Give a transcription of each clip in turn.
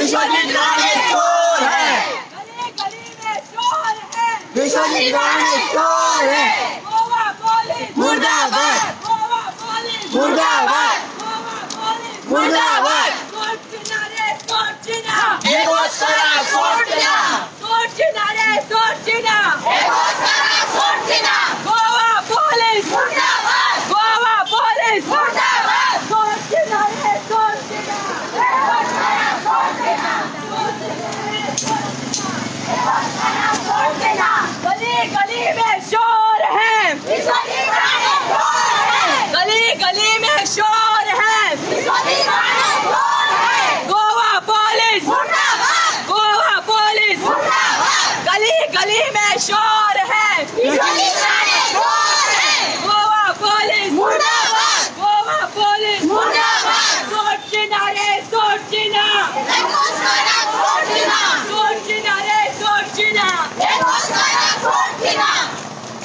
विश्वजीत राणे चोर है, गली में चोर है, विश्वजीत राणे चोर है, गोवा पुलिस मुर्दाबाद, गोवा पुलिस मुर्दाबाद, गोवा पुलिस मुर्दाबाद, सोचना रे सोचना, एक और सारा सोचना, सोचना रे सोचना, एक और सारा सोचना, गोवा पुलिस मुर्दाबाद, गोवा पुलिस मुर्दाबाद, सोचना रे सोचना, एक और सारा सोचना, सोचना, गली गली में शोर है, विश्वजीत राणे चोर है, गली गली में शोर है, विश्वजीत राणे चोर है, गोवा पुलिस मुर्दाबाद, गोवा पुलिस मुर्दाबाद, गली गली में शोर है, विश्वजीत राणे चोर है, गोवा पुलिस मुर्दाबाद, गोवा पुलिस मुर्दाबाद, सोचना रे सोचना, एक और सारा सोचना, सोचना रे सोचना, एक और सारा सोचना,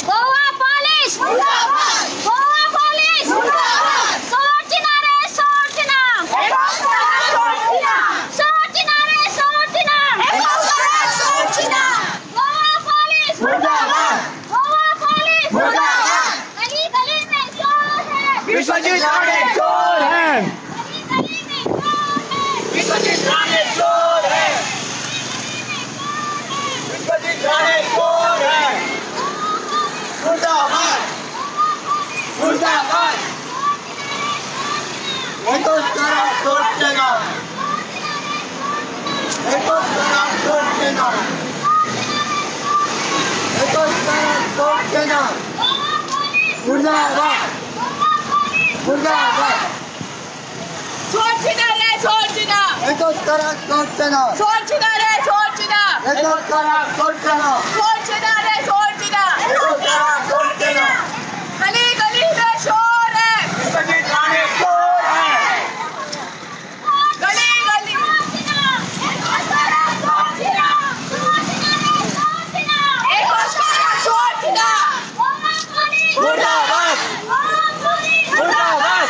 गोवा पुलिस मुर्दाबाद, गोवा पुलिस मुर्दाबाद, सोचना रे सोचना, एक और सारा सोचना, सोचना रे सोचना, एक और सारा सोचना, गोवा पुलिस मुर्दाबाद, गोवा पुलिस मुर्दाबाद, गली गली में चोर है, विश्वजीत राणे चोर है, गली गली में चोर है, विश्वजीत राणे चोर है, विश्वजीत राणे चोर है, मुर्दाबाद, मुर्दाबाद, एक और सारा सोचना, एक और सारा सोचना, एक और सारा सोचना, मुर्दाबाद, मुर्दाबाद, सोचना रे सोचना, एक और सारा सोचना, सोचना रे सोचना, एक और सारा सोचना, सोचना रे सोचना, एक और सारा सोचना, गली गली में शोर है, विश्वजीत राणे चोर है, गली गली एक और सारा सोचना, एक और सारा सोचना, मुर्दाबाद, मुर्दाबाद,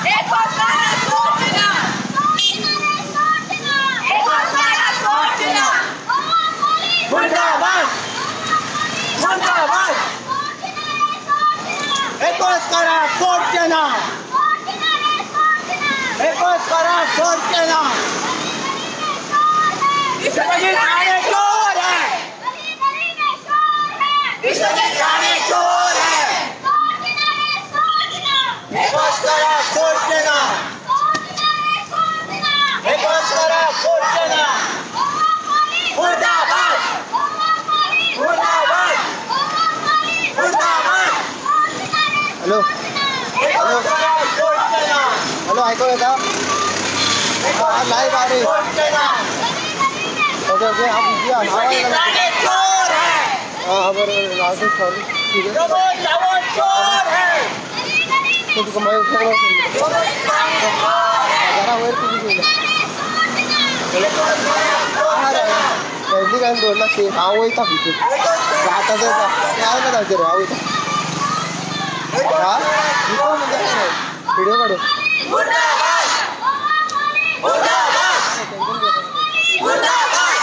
एक और सारा सोचना, एक और सारा सोचना, मुर्दाबाद, मुर्दाबाद, एक और सारा सोचना, एक और सारा सोचना, विश्वजीत राणे चोर है, विश्वजीत राणे चोर है, एक और सारा सोचना, एक और सारा सोचना, मुर्दाबाद, मुर्दाबाद, मुर्दाबाद, हॅलो एक और सारा सोचना, हॅलो ऐकू येता एक और लाईव्ह आहे सोचना, ओके ओके हा बिझी आहे विश्वजीत राणे चोर है, हा बरोबर लावतो चालू ठीक आहे प्रमोद रावत चोर है, तो तुका माहिती सगळं विश्वजीत राणे चोर है, जरा वर तुझी गेलं एक और सारा सोचना, पहिली काय रोडला ते हा वयता भितो एक और सारा आता काय ना जायचं रे हा वयता हा मी कोण म्हणजे व्हिडिओ काढू मुर्दाबाद, मुर्दाबाद, मुर्दाबाद,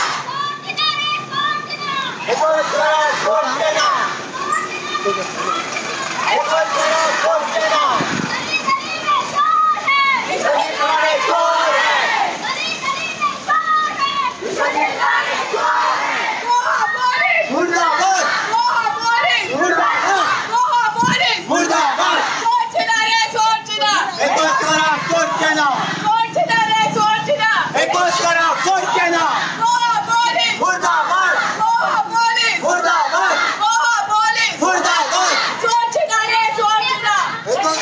एक और सारा सोचना, ठीक आहे एक और सारा सोचना, विश्वजीत राणे चोर है, विश्वजीत राणे चोर है, गोवा पुलिस मुर्दाबाद, गोवा पुलिस मुर्दाबाद, गोवा पुलिस मुर्दाबाद, सोचना रे सोचना, एक और सारा सोचना, सोचना रे सोचना, एक और सारा सोचना, गोवा पुलिस मुर्दाबाद, गोवा पुलिस मुर्दाबाद, गोवा पुलिस मुर्दाबाद, सोचना रे सोचना, एक और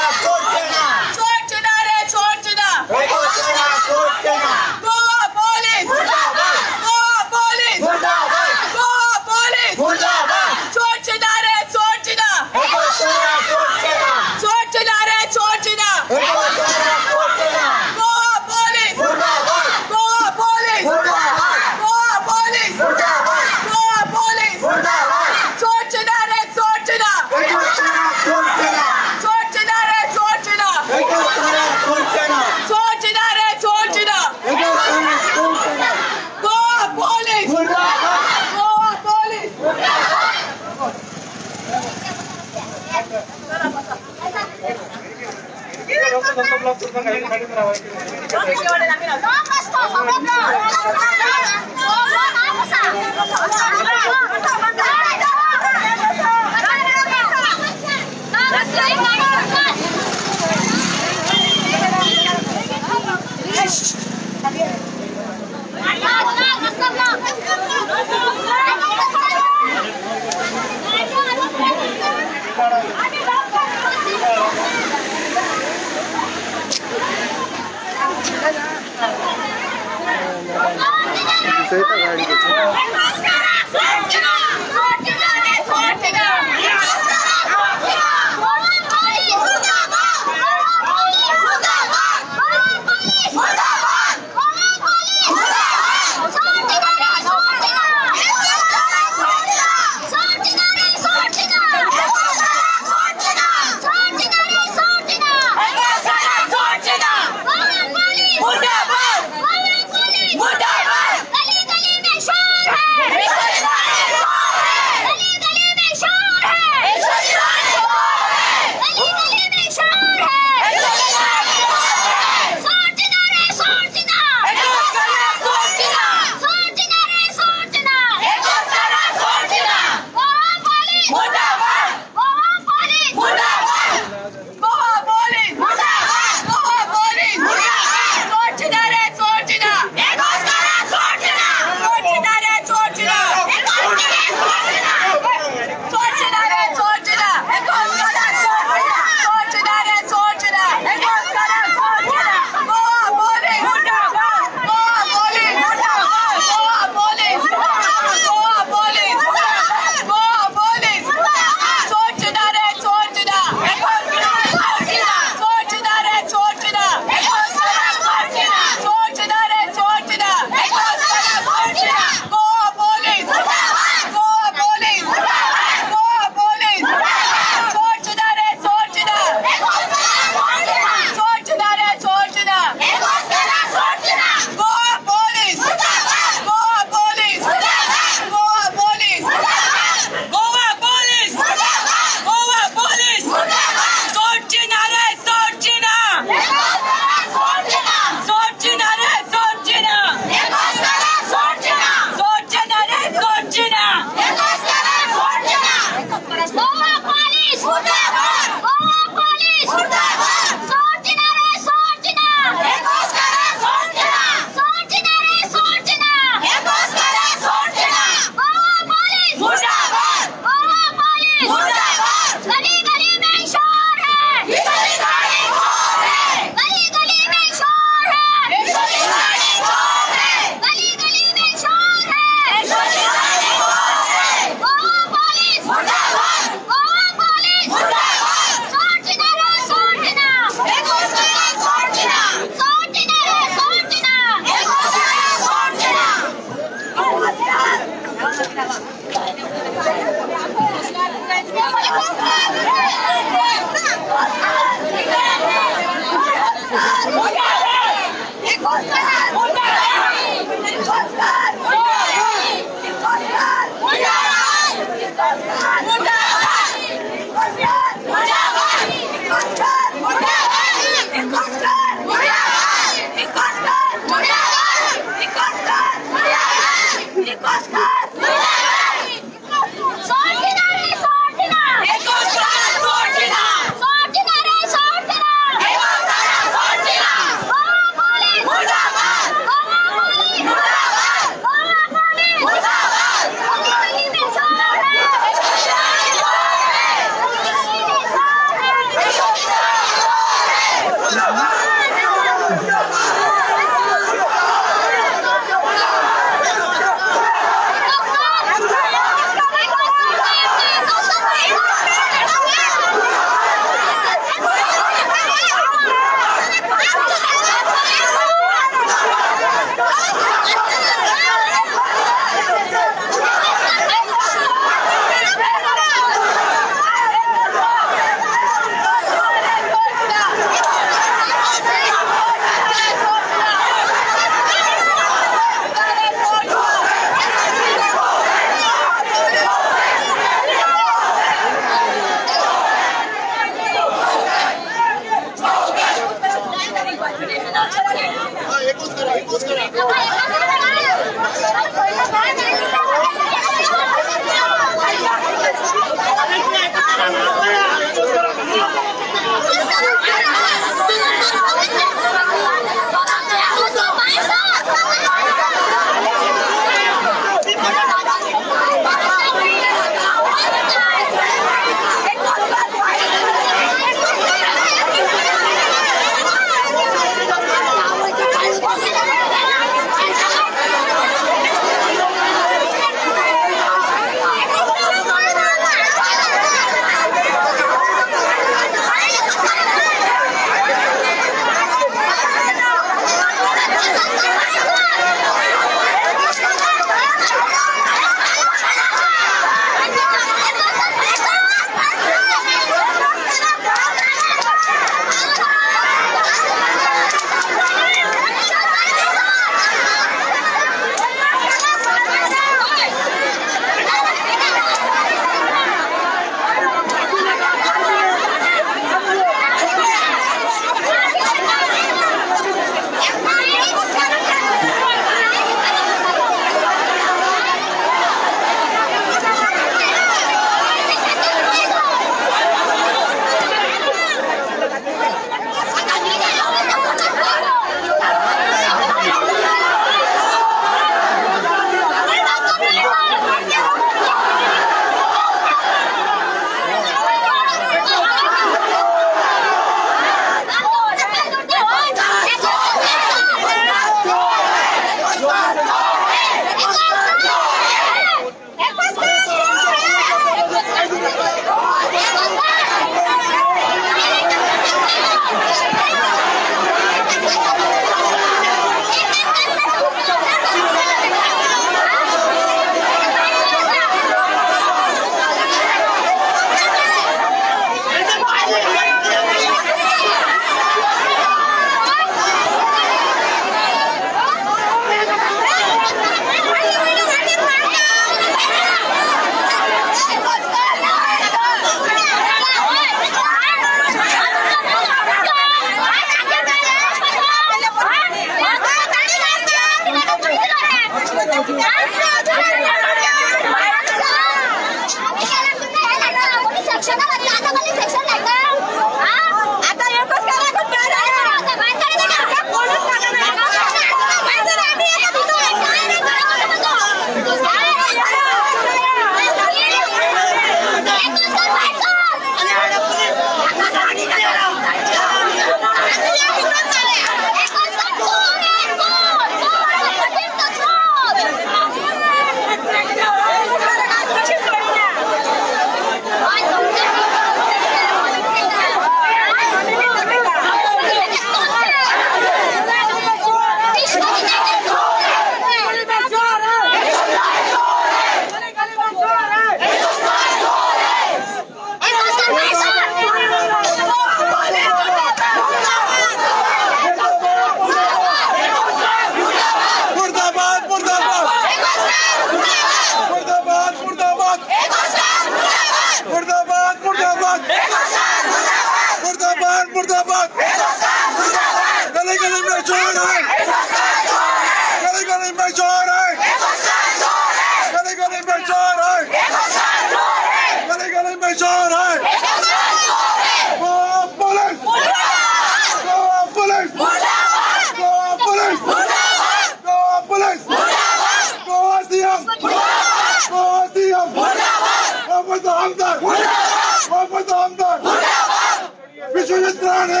Vishwajit Rane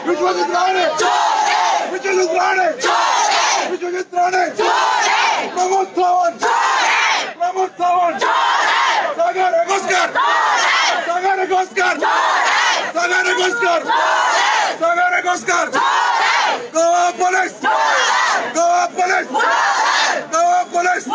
Vishwajit Rane Vishwajit Rane Vishwajit Rane Pramod Sawant Sagar Agoskar Sagar Agoskar Sagar Agoskar Sagar Agoskar Goa police Goa police Goa police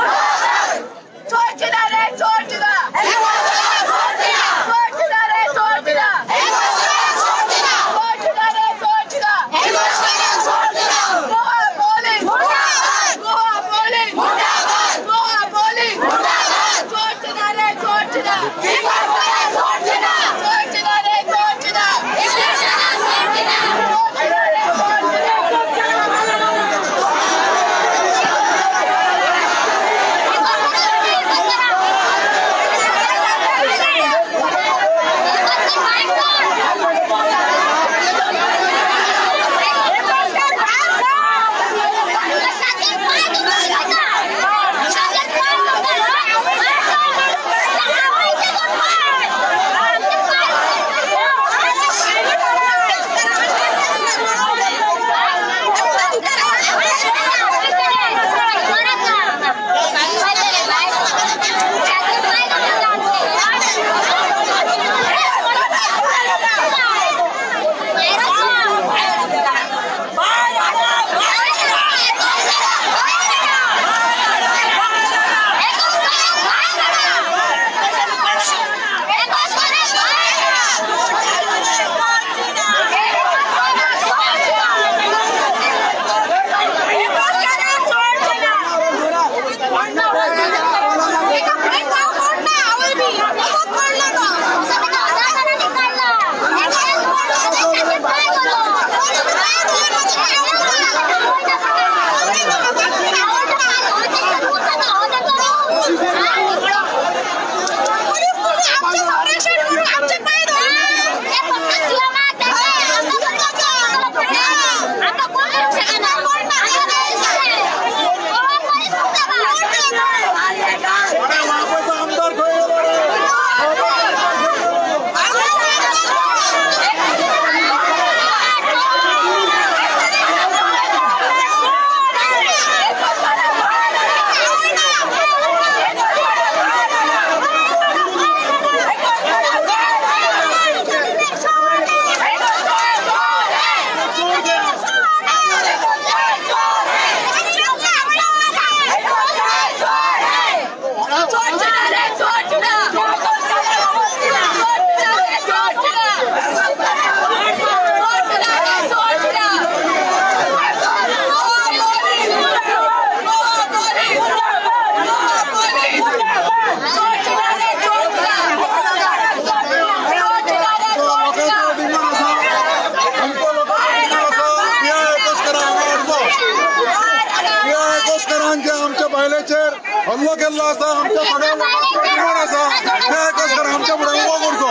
हल्लो केल्लो आसा आमच्या सगळ्या लोकांचो आसा त्या एकस्करान आमच्या फुडें उबो करचो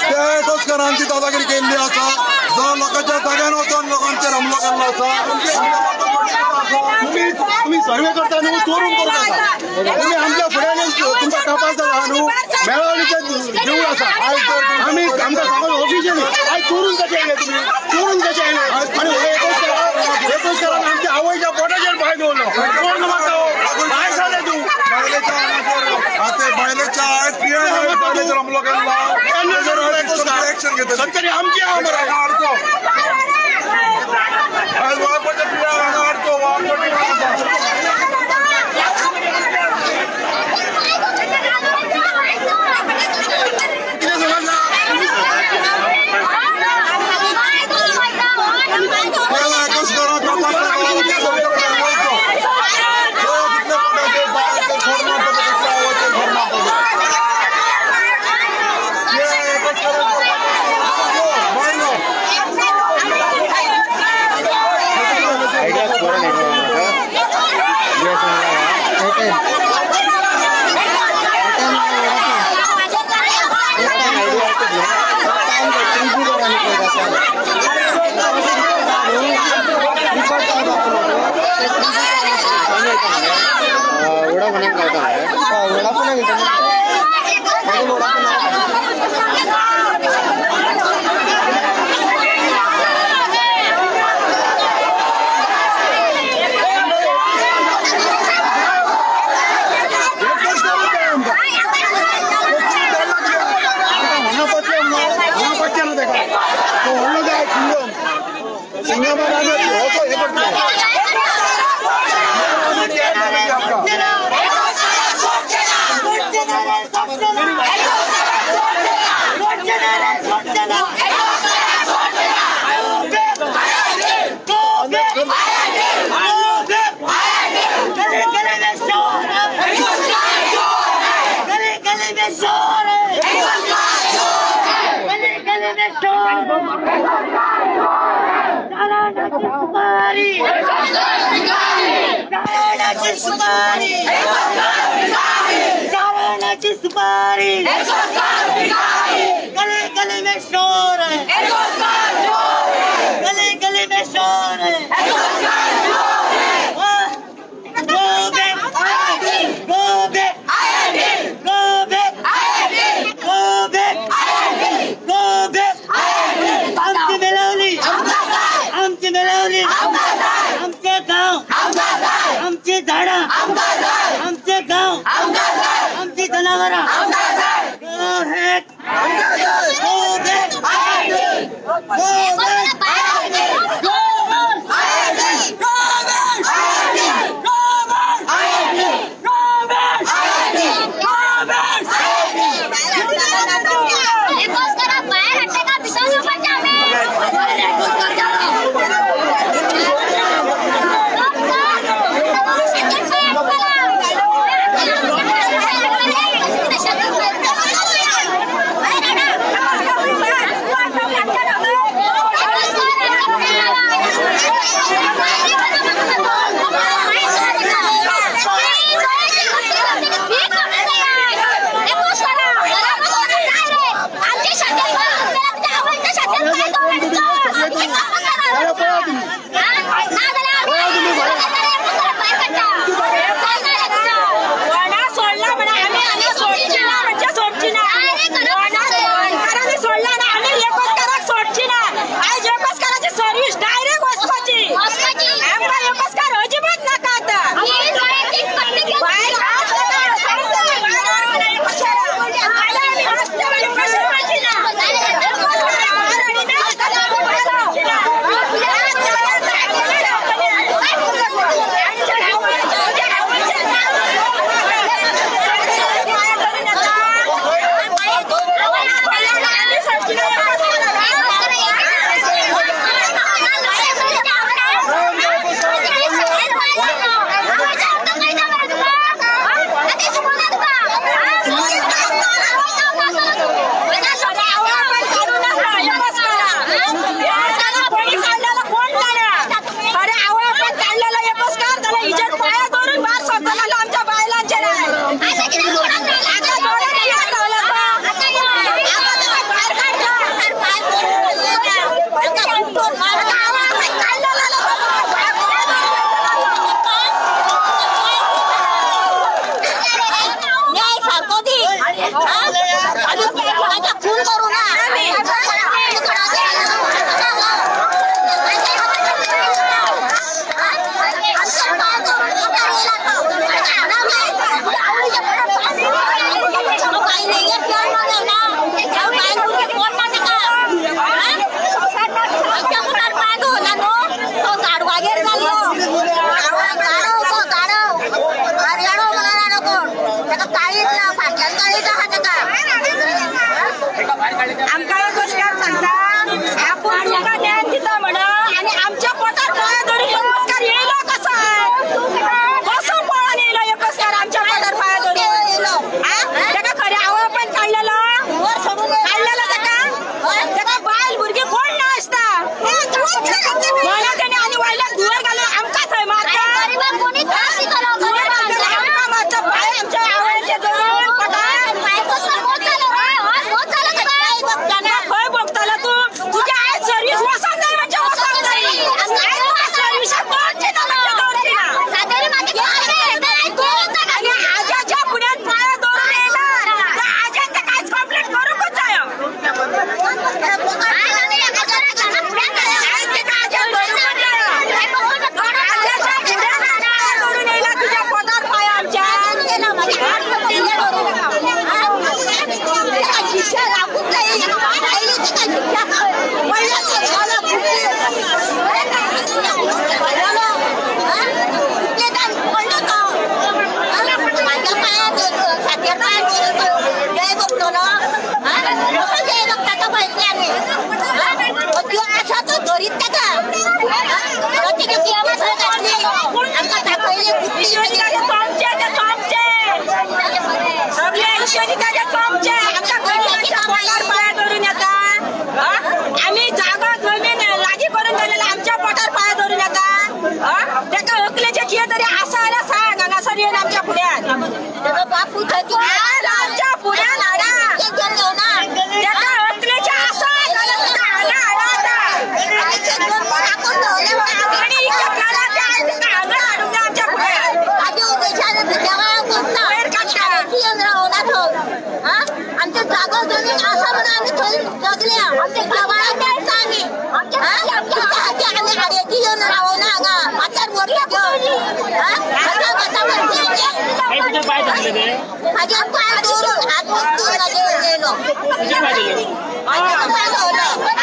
त्या एकस्करांची दादागिरी केल्ली आसा जो लोकांच्या जाग्यान वचून लोकांचेर हमलो केल्लो आसा तुम्ही सर्वे करता न्हू चोरून करूंक आसा तुम्ही आमच्या फुड्यान तुमकां तपास आहा न्हू मेळावळीचें देवूळ आसा आमी आमकां सगळं ऑफिशियली आयज चोरून कशें येयले तुम्ही चोरून कशें येयले आनी एकस्करान आमच्या आवयच्या पोटाचेर पांय दवरलो कोण मारता काय जालें तूं बायलेच्या आयज पियेचेर हमलो केल्लो एक्शन घेतली सत्तरी आमची आहा मरे आज वाळपट्टी पिया हांगा हाडचो सुपारी गले गले में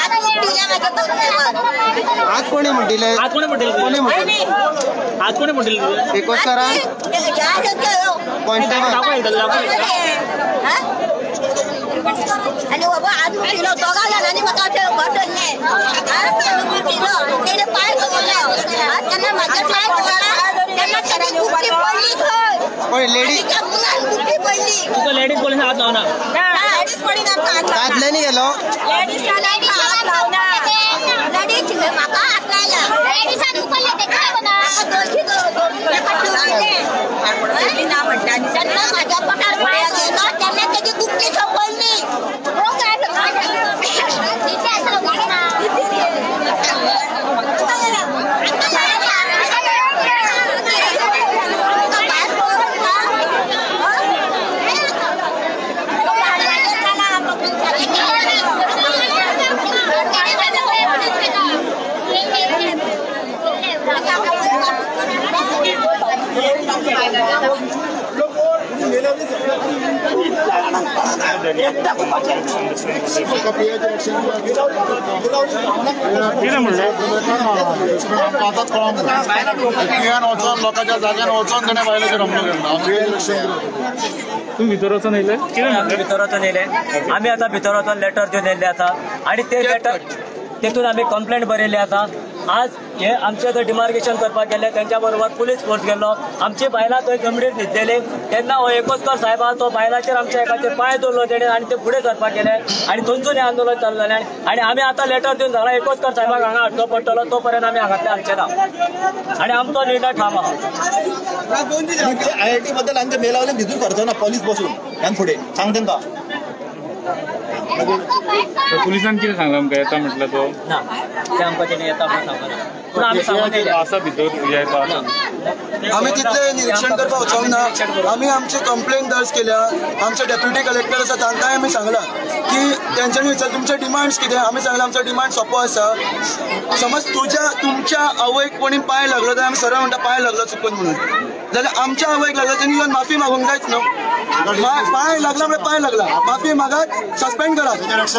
Ada आज कोणी म्हणटिले कोणी म्हणटिले आज कोणी म्हणटिले एकोस्करा कॉन्स्टेबल आणि बाबा आज उठिलो दोघा जणांनी म्हाका अशें घडले उठिलो तेणे पांय दवरले तेन्ना म्हाजे पांय दवरला तेन्ना ताणी गुप्ती पडली खंय कोण लेडी मुलान गुप्ती पडली तुका लेडीज पोलीस हात लावना लेडीज पडी आमकां दादल्यानी गेलो लेडीज हात लावना लेडीज म्हाका हात लायला लेडीजांनी उखलले ते काय म्हणा दोशी ना म्हणटा तेन्ना म्हाज्या पोटार पांय गेलो तेन्ना तेजी गुप्ती सोंपली लोकांच्या जाग्यान वचून तेणे बायलेचे रमलो केला तुम्ही भितर वचून येयले आम्ही भितर वचून येयले आम्ही आता भितर वचून लेटर दिवन येयल्ले आसा आणि ते लेटर तेतून आम्ही कंप्लेंट बरयल्ली आसा आज हे आमचे थंय डिमार्केशन करपाक गेले त्यांच्या बरोबर पुलीस फोर्स गेल्लो आमची बायलां थंय जमडीर न्हिदलेली तेन्ना हो एकोस्कर साहेबा तो बायलाचेर आमच्या एकाचेर पांय दवरलो तेणे आनी ते फुडें सरपाक गेले आनी थंयसून हें आंदोलन चालू जालें आनी आमी आतां लेटर दिवन सांगला एकोस्कर साहेबाक हांगा हाडचो पडटलो तो पर्यंत आमी हांगातले हाडचे ना आनी आमचो निर्णय ठाम आहा IIT बद्दल आमचे मेलावले न्हिदून करचो ना पोलीस बसून ह्यान फुडें सांग तेंका पुलिसांनी कितें सांगला आमकां येता म्हटलं तो ना ते आमकां तेणी येता म्हणून सांगना पूण आमी सांगून येयले आसा भितर येता आम्ही तिथले निरीक्षण करपाक वचोंक ना आम्ही आमची कंप्लेंट दर्ज केल्या आमचे डेप्युटी कलेक्टर आसा तांकांय आमी सांगला की तेंच्यांनी विचार तुमचे डिमांड्स कितें आमी सांगला आमचो डिमांड सोंपो आसा समज तुमच्या आवयक कोणी पांय लागलो जाल्यार आमी सरळ म्हणटा पांय लागलो चुकून म्हणून जाल्यार आमच्या आवयक लागलो तेणी येवन माफी मागूंक जायच न्हू पांय लागला म्हणजे पांय लागला माफी मागात सस्पेंड करात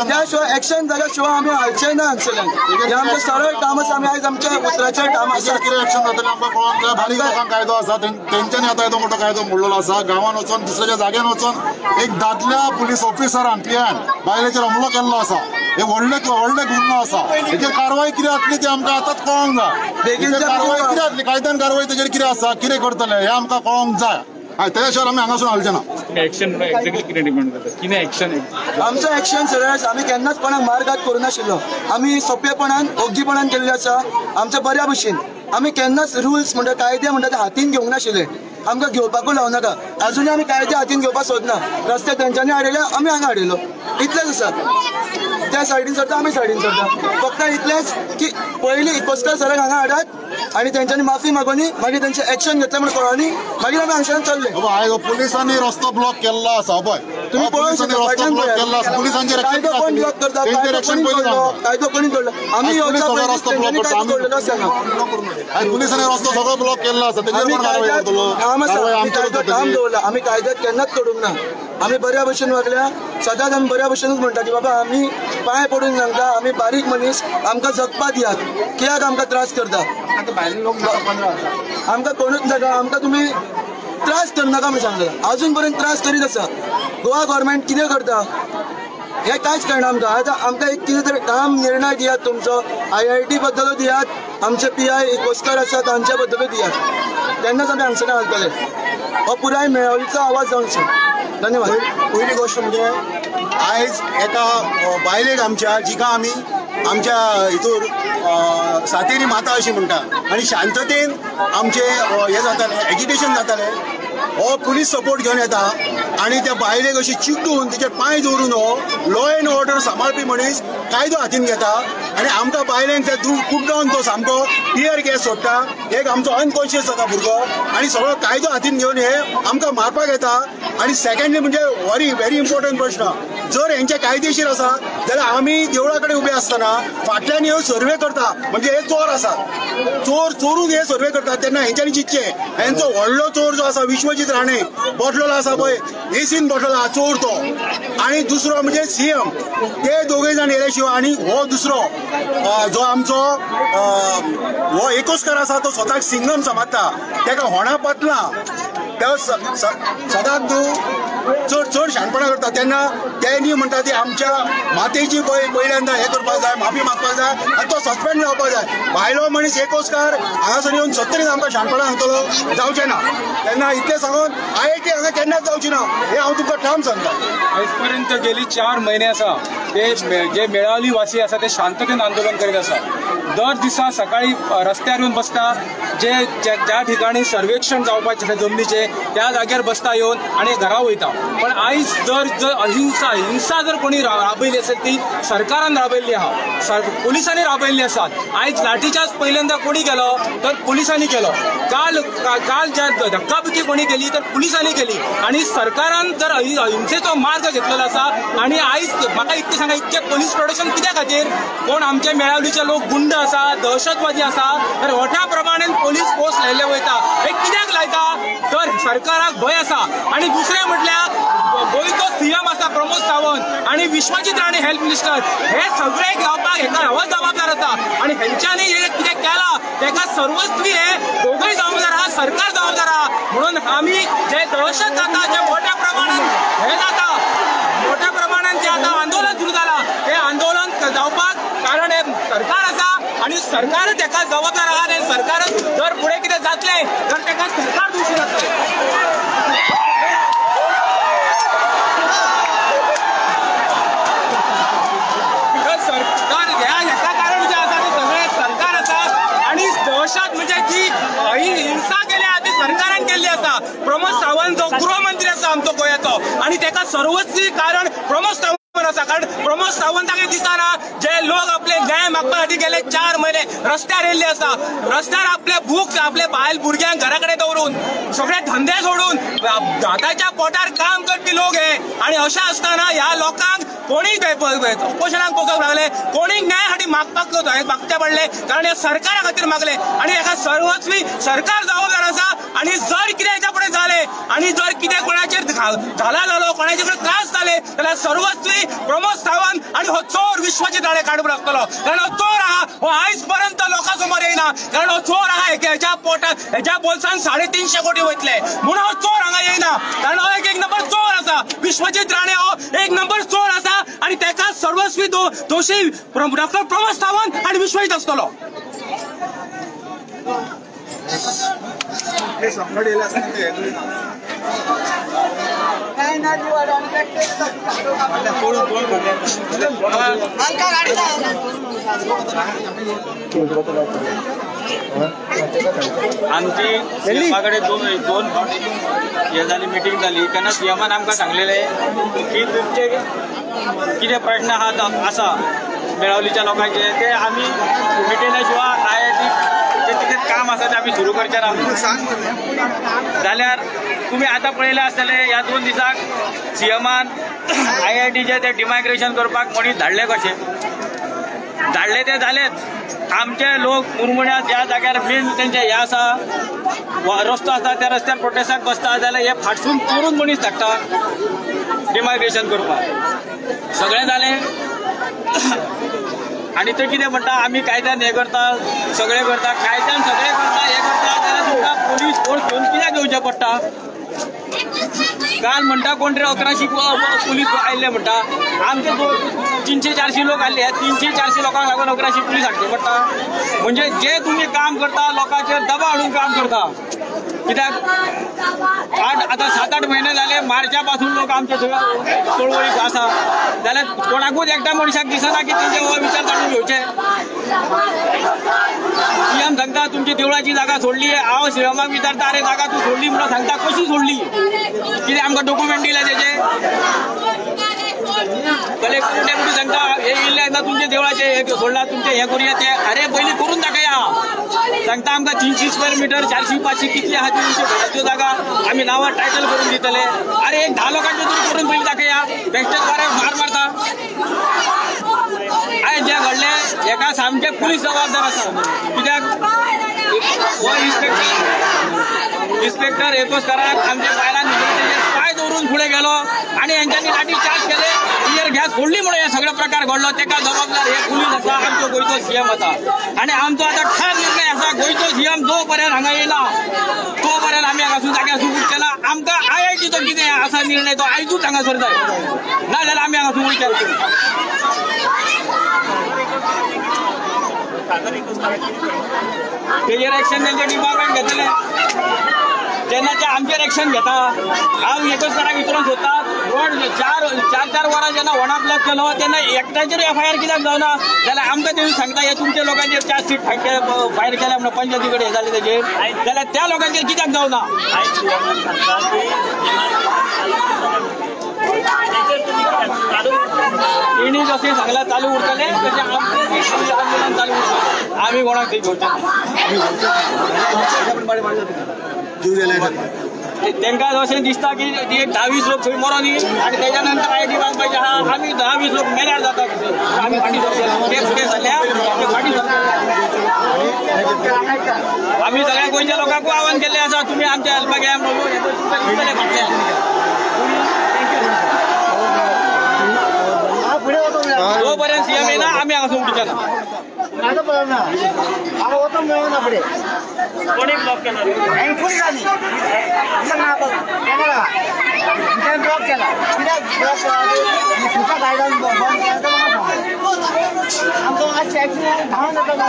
त्या शिवाय एक्शन जाल्या शिवाय आमी हाडचे ना हांगसरल्यान हे आमचें सरळ काम आसा आमी आयज आमच्या उतराचेर काम आसा कितें एक्शन जातलें आमकां कळोंक जाय बारीक लोकांक कायदो आसा तेंच्यांनी आतां येदो मोठो कायदो मोडलेलो आसा गांवांत वचून दुसऱ्याच्या जाग्यान वचून एक दादल्या पुलीस ऑफिसरान पियान बायलेचेर हमलो केल्लो आसा हे व्हडले गुन्हो आसा हेचेर कारवाय कितें जातली ती आमकां आतांच कळोंक जाय बेगीन कारवाय कितें जातली कायद्यान कारवाय तेजेर कितें आसा कितें करतले हे आमकां कळोंक जाय त्या शिवाय आमी हांगासून हालचे ना एक्शन एक्झॅक्टली कितें डिमांड करता कितें एक्शन आमचो एक्शन सरळ आसा आमी केन्नाच कोणाक मारघात करूं नाशिल्लो आमी सोंपेपणान ओग्गीपणान केल्लें आसा आमच्या बऱ्या भशेन आमी केन्नाच रुल्स म्हणटा कायदे म्हणटा ते हातीन घेवंक नाशिल्ले आमकां घेवपाकूच लावनाका अजुनूय आमी कायदे हातीन घेवपाक सोदना रस्ते तेंच्यांनी हाडयले आमी हांगा हाडयलो इतलेंच आसा त्या सायडीन सरता आमी सायडीन सरता फक्त इतलेंच की पयलीं इकोस्कर सराक हांगा हाडात आणि त्यांच्यानी माफी मागोनी मागीर त्यांचे एक्शन घेतले म्हणून कळोनी मागीर आमी हांगच्यान चल्ले आयज पुलिसांनी रस्तो ब्लॉक केल्लो आसा पळय तुम्ही रस्तो ब्लॉक केल्लो आसा पुलिसांचेर कायदो कोण ब्लॉक करता कायदो कोणी तोडलो आमी रस्तो ब्लॉक करता पुलिसांनी रस्तो सगळो ब्लॉक केल्लो आसा तेजेर काम दवरला आमी कायद्यात केन्नाच तोडूंक ना आमी बऱ्या भशेन वागल्या सदांच आमी बऱ्या भशेनूच म्हणटा की बाबा आमी पांय पडून सांगता आमी बारीक मनीस आमकां जगपाक दियात कित्याक आमकां त्रास करता आमकां कोणूच नाका आमकां तुमी त्रास करनाका म्हूण सांगता अजून पर्यंत त्रास करीत आसा गोवा गव्हर्मेंट कितें करता हे कांयच कळना आमकां आतां आमकां एक कितें तरी ठाम निर्णय दियात तुमचो IIT बद्दलूय दियात आमचे PI इकोस्कर आसा तांच्या बद्दलूय दियात तेन्नाच आमी हांगसर घालतले हो पुराय मेळावळीचो आवाज जावंक जाय धन्यवाद पहिली गोष्ट म्हणजे आयज एका बायलेक आमच्या जिका आमी आमच्या हितूर सातेरी माता अशी म्हणटा आनी शांततेन आमचे हे जाताले एज्युकेशन जाताले हो पुलीस सपोर्ट घेवन येता आणि त्या बायलेक अशी चिड्डून तिचे पांय दवरून हो लॉ एंड ऑर्डर सांबाळपी मनीस कायदो हातीन घेता आणि आमकां बायलेंक ते कुड्डावन तो सामको टियर गॅस सोडटा एक आमचो अनकॉन्शियस जाता भुरगो आणि सगळो कायदो हातीन घेवन हे आमकां मारपाक येता आणि सेकंडली म्हणजे व्हेरी इम्पॉर्टंट प्रश्न जर हेंचे कायदेशीर आसा जाल्यार आमी देवळा कडेन उबे आसतना फाटल्यान ह्यो सर्वे करता म्हणजे हे चोर आसात चोरून हे सर्वे करतात तेन्ना हेंच्यांनी चिंतचें हेंचो व्हडलो चोर जो आसा विश्वजीत राणे बदललो आसा पळय एसीन बसलो हा चोर तो, आणि दुसरो म्हणजे सीएम, ते दोघे जाण येयले शिवाय, आणि हो दुसरो जो आमचो हो एकोस्कर आसा तो स्वताक सिंगम समजता, तेका होणा पतला, ते सदांच चड शाणपणां करता. तेन्ना तेणी म्हणटा ती आमच्या मातेची पहिल्यांदा हे करपाक जाय, माफी मागपाक जाय, आनी तो सस्पेंड जावपाक जाय. भायलो मनीस एकोस्कार हांगासर येवन सत्तरीन आमकां शाणपणां सांगतलो, जावचें ना. तेन्ना इतलें सांगून IIT हांगा केन्नाच जावची ना, हे हांव तुमकां ठाम सांगता. आयज पर्यंत गेली 4 म्हयने आसा ते जे मेळावली वासी आसा ते शांततेन आंदोलन करीत आसा. दर दिसा सकाळी रस्त्यार येवन बसता, ज्या ठिकाणी सर्वेक्षण जावपाचे जमनीचे त्या जाग्यार बसता येवन आणि घरा वयता. पण आयज जर हिंसा जर कोणी राबयली असेल ती सरकारान राबयल्ली आहा, पोलिसांनी राबयल्ली आसात. आयज लाठीचार्ज पहिल्यांदा कोणी केलो तर पोलिसांनी केलो. काल ज्या धक्काबुक्की कोणी केली तर पोलिसांनी केली, आणि सरकारान जर हिंसेचो मार्ग घेतलेलो आसा. आणि आयज म्हाका इतकें सांगा, इतके पोलीस प्रोटेक्शन कित्या खातीर? कोण आमचे मेळावलीचे लोक गुंड आसा, दहशतवादी आसा, तर मोठ्या प्रमाणात पोलीस फोर्स लायले वयता. हे कित्याक लायता? तर सरकाराक भय आसा. आणि दुसरें म्हटल्यार गोंयचो सीएम आसा प्रमोद सावंत आणि विश्वजीत राणे हेल्थ मिनिस्टर, हे सगळे गावपाक हेका हो जबाबदार आसा. आणि हेंच्यांनी हे कितें केलां तेका सर्वस्वी हे दोगूय जबाबदार आहा, सरकार जबाबदार आहा. म्हणून आमी जे दहशत जाता, जे मोठ्या प्रमाणात हे जाता, मोठ्या प्रमाणात जे आता आंदोलन सुरू जालां, हे आंदोलन जावपाक कारण हे सरकार आसा, आणि सरकार तेका जबाबदार आहा. आणि सरकार जर पुढे कितें जातलें तर तेका सरकार दोशी जातलें. दहशत म्हणजे जी हिंसा केली ती सरकारान केल्ली आसा. प्रमोद सावंत जो गृहमंत्री आसा आमचो गोंयाचो, आणि तेका सर्वस्वी कारण प्रमोद सावंत आसा. कारण प्रमोद सावंताक दिसताना जे लोक आपले न्याय मागपासाठी गेले 4 महिने रस्त्यार येयल्ले आसा, रस्त्यार आपले भूक, आपले बायल भुरग्यांक घरा कडेन दवरून सगळे धंदे सोडून हाताच्या पोटार काम करपी लोक हे. आणि अशें आसतना ह्या लोकांक कोणीक उपोशनाक पोसोवंक लागले, कोणीक न्याय खातीर मागचे पडले, कारण हे सरकारा खातीर मागले. आणि हेका सर्वस्वी सरकार जबाबदार आसा. आणि जर कितें हेच्या फुडें जालें, आणि जर कितें कोणाचेर जालो, कोणाचे कडेन त्रास जाले, जाल्यार सर्वस्वी प्रमोद सावंत आणि हो चोर विश्वजीत राणे काडून लागतलो. कारण हो चोर आहा, हो आयज पर्यंत लोकां समोर येयना. कारण हो चोर आहा, हेच्या पोटात, हेच्या बोल्सान 350 कोटी वयतले, म्हणून हो चोर हांगा येयना. कारण हो एक नंबर चोर आसा. विश्वजीत राणे हो एक नंबर चोर आसा, आणि तेका सर्वस्वी दोशी डॉक्टर प्रमोद सावंत आणि विश्वजीत आसतलो. आमची सीएमाकडे दोन हे झाली मिटिंग झाली. त्यांना सीएमान आमकां सांगलेले की तुमचे कितें प्रश्न आहात आसा मेळावलीच्या लोकांचे ते आमी मिटिंगे शिवाय IIT कितें काम आसा ते आमी सुरू करचे ना. जाल्यार तुम्ही आता पळयले आसतले ह्या 2 दिसाक सीएमान IITचे ते डिमायग्रेशन करपाक मनीस धाडले कशे. धाडले ते जालेत. आमचे लोक मुरमुड्या ज्या जाग्यार मेन तेंचे हे आसा रस्तो आसा त्या रस्त्यार प्रोटेस्टाक बसता जाल्यार हे फाटसून चोरून मनीस धाडटा डिमायग्रेशन करपाक. सगळें जालें. आणि ते कितें म्हणटा आमी कायद्यान हे करता, सगळें करता, कायद्यान सगळें करता, हे करता, जाल्यार तुमकां पोलीस फोर्स घेवन कित्याक येवचें पडटा? काल म्हणटा कोण तरी 1100 पोलीस आयिल्ले म्हणटा. आमचे 300-400 लोक आयिल्ले, 300-400 लोकांक लागून 1100 पोलीस हाडचे पडटा. म्हणजे जे तुम्ही काम करता लोकांचेर दबाव हाडून काम करता. कित्याक आता 7-8 महिने झाले मार्चा पासून लोक आमचे चळवळीक आसा, जाल्यार कोणाकूच एकट्या मनशाक दिसना की तेंचे हो विचार काडून घेवचे. सीएम सांगता तुमची देवळाची जागा सोडली. हांव सीएमाक विचारता अरे जागा तू सोडली म्हणून सांगता कशी सोडली, कितें आमकां डॉक्युमेंट दिला तेजे. कलेक्टर डेप्युटी सांगता हे इल्ले एकदा तुमचे देवळाचे हे सोडला तुमचे हे करूया ते. अरे पयलीं करून दाखया. सांगता आमकां 300 स्क्वेअर मीटर 400-500 कितली आहा तुमची घराच्यो जागा आमी नांवां टायटल करून दितले. अरे एक 10 लोकांचे तरी करून पयलीं दाखया. बेश्टेच मार मारता. आयज जे घडले हेका सामके पुलीस जबाबदार आसा. कित्याक हो इन्स्पेक्टर एकोस्कराक आमच्या बायलांक पाय दवरून पुढे गेलो आणि यांच्यानी लाठी चार्ज केले, टीयर गॅस फोडली म्हणून हे सगळं प्रकार घडलो. त्याका जबाबदार हे पोलीस असा, आमचो गोयचो सीएम असा. आणि आमचो आता ठार निर्णय असा, गोयचो सीएम जोपर्यंत हांगा येना तोपर्यंत आम्ही हांगासून जाग्यासून उठचेना. आमकां आयआयटीचो कितें असा निर्णय तो आयजूच हांगासर जाय, नाजाल्यार आमी हांगासून वयतले. तेजेर एक्शन तेंचे डिपार्टमेंट घेतले. जेन्ना ते आमचेर एक्शन घेता, हांव एकच कराक विचारून सोदता, रोड चार वरां जेन्ना वणा ब्लॉक केलो तेन्ना एकट्याचेर एफआयआर कित्याक जावना? जाल्यार आमकां ते सांगता हे तुमच्या लोकांचेर चार्जशीट फायर केल्या म्हणून पंचायती कडेन हे जालें तेजेर, जाल्यार त्या लोकांचेर कित्याक जावना? तेणी जशें सांगलां चालू उरतले तशें आंदोलन चालू उरतलें. आमी कोणाक ते घेवचे तांकां अशें दिसता की एक 10-20 लोक थंय मरोन आनी तेच्या नंतर आयडी मागपाचें आहा. आमी 10-20 लोक मेल्यार जाता, आमी फाटीं सरतले. केस जाल्या ते फाटीं सरतले. आमी सगळ्या गोंयच्या लोकांकूय आव्हान केल्लें आसा, तुमी आमच्या हेल्पाक या म्हणून फाटल्या. जोपर्यंत सीएम येना आमी हांगासून उठचे ना. कोणी ब्लॉक केला? ब्लॉक केला कित्याक ब्लॉक तुका गायडन्स बंद केला आमकां आज टॅक्सी धांवन जाता.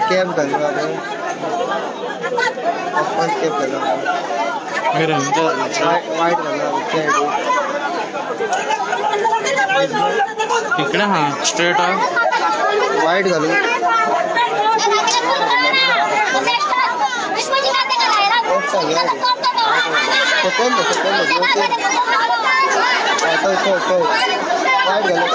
कैब घालवा कैब घालवा वाईट घालवा इकडे हा स्ट्रेट वाईट घालू वाईट घालू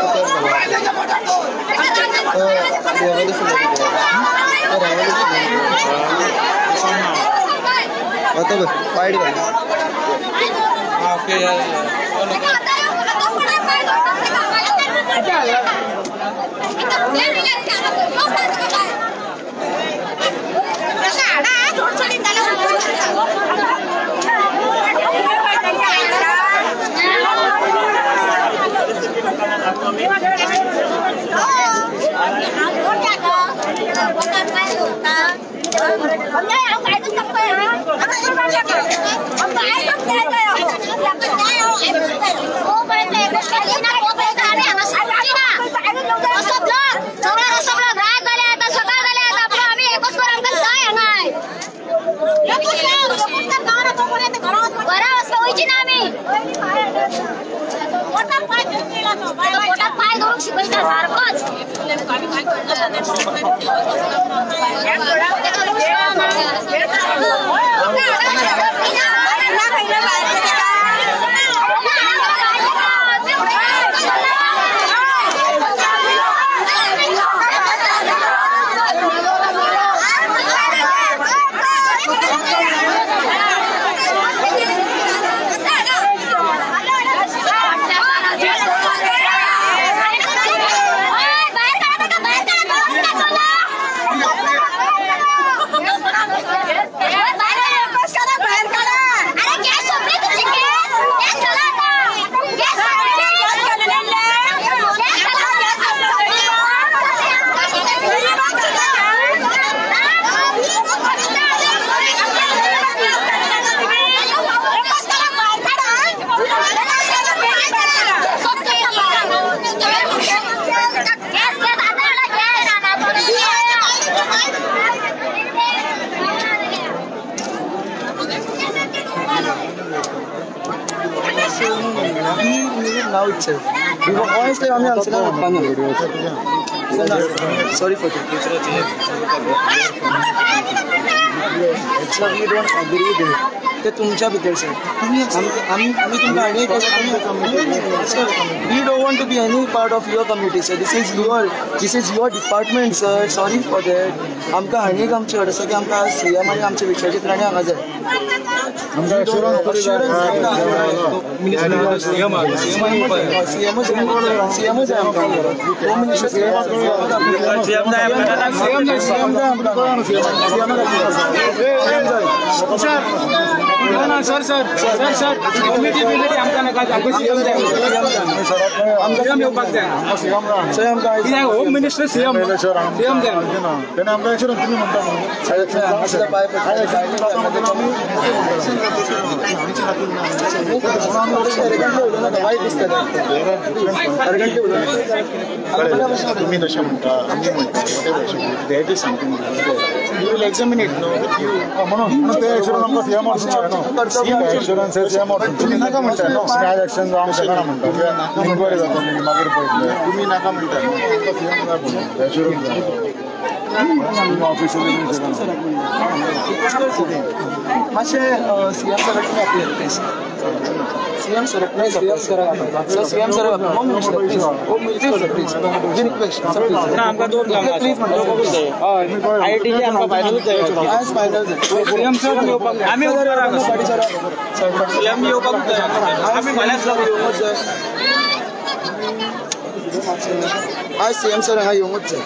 itself. Honestly, आम्ही आमचं sorry for that. We don't agree with it. ते तुमच्या भितर सर आम्ही तुमकां आनी we don't want to be any part of your committee sir. This is your department sir. Sorry for that. आमकां आनीक आमचे कडेन आसा की आमकां CM आनी आमचे विश्वजीत राणे हांगा जाय. CMच जाय आमकां. होम मिनिस्टर सर कमिटी आमकां नाका CM येवपाक जाय. होम मिनिस्टर CM जाय तेन्ना आमकां इन्शुरन्स तुमी म्हणटा तुम्ही तशें म्हणटा आमी म्हणटा that is something you will examine it म्हणून ते इन्शुरन्स आमकां CM इन्शुरन्स CM तुमी नाका म्हणटा न्हू आज एक्शन जावंक शकना म्हणटा इन्क्वायरी जाता मागीर पळयतले तुमी नाका म्हणटा इन्शुरन्स ऑफिशियली मातशें CM सराक तुमी आपले CM sir home minister please request ना आमकां दोन प्लीज आयटीचे आमकां फायनलूच जाय आज फायनल CM सर येवपाक जाय. आमी CM येवपाक जाय आमी म्हळ्यार आज CM सर हांगा येवंकूच जाय.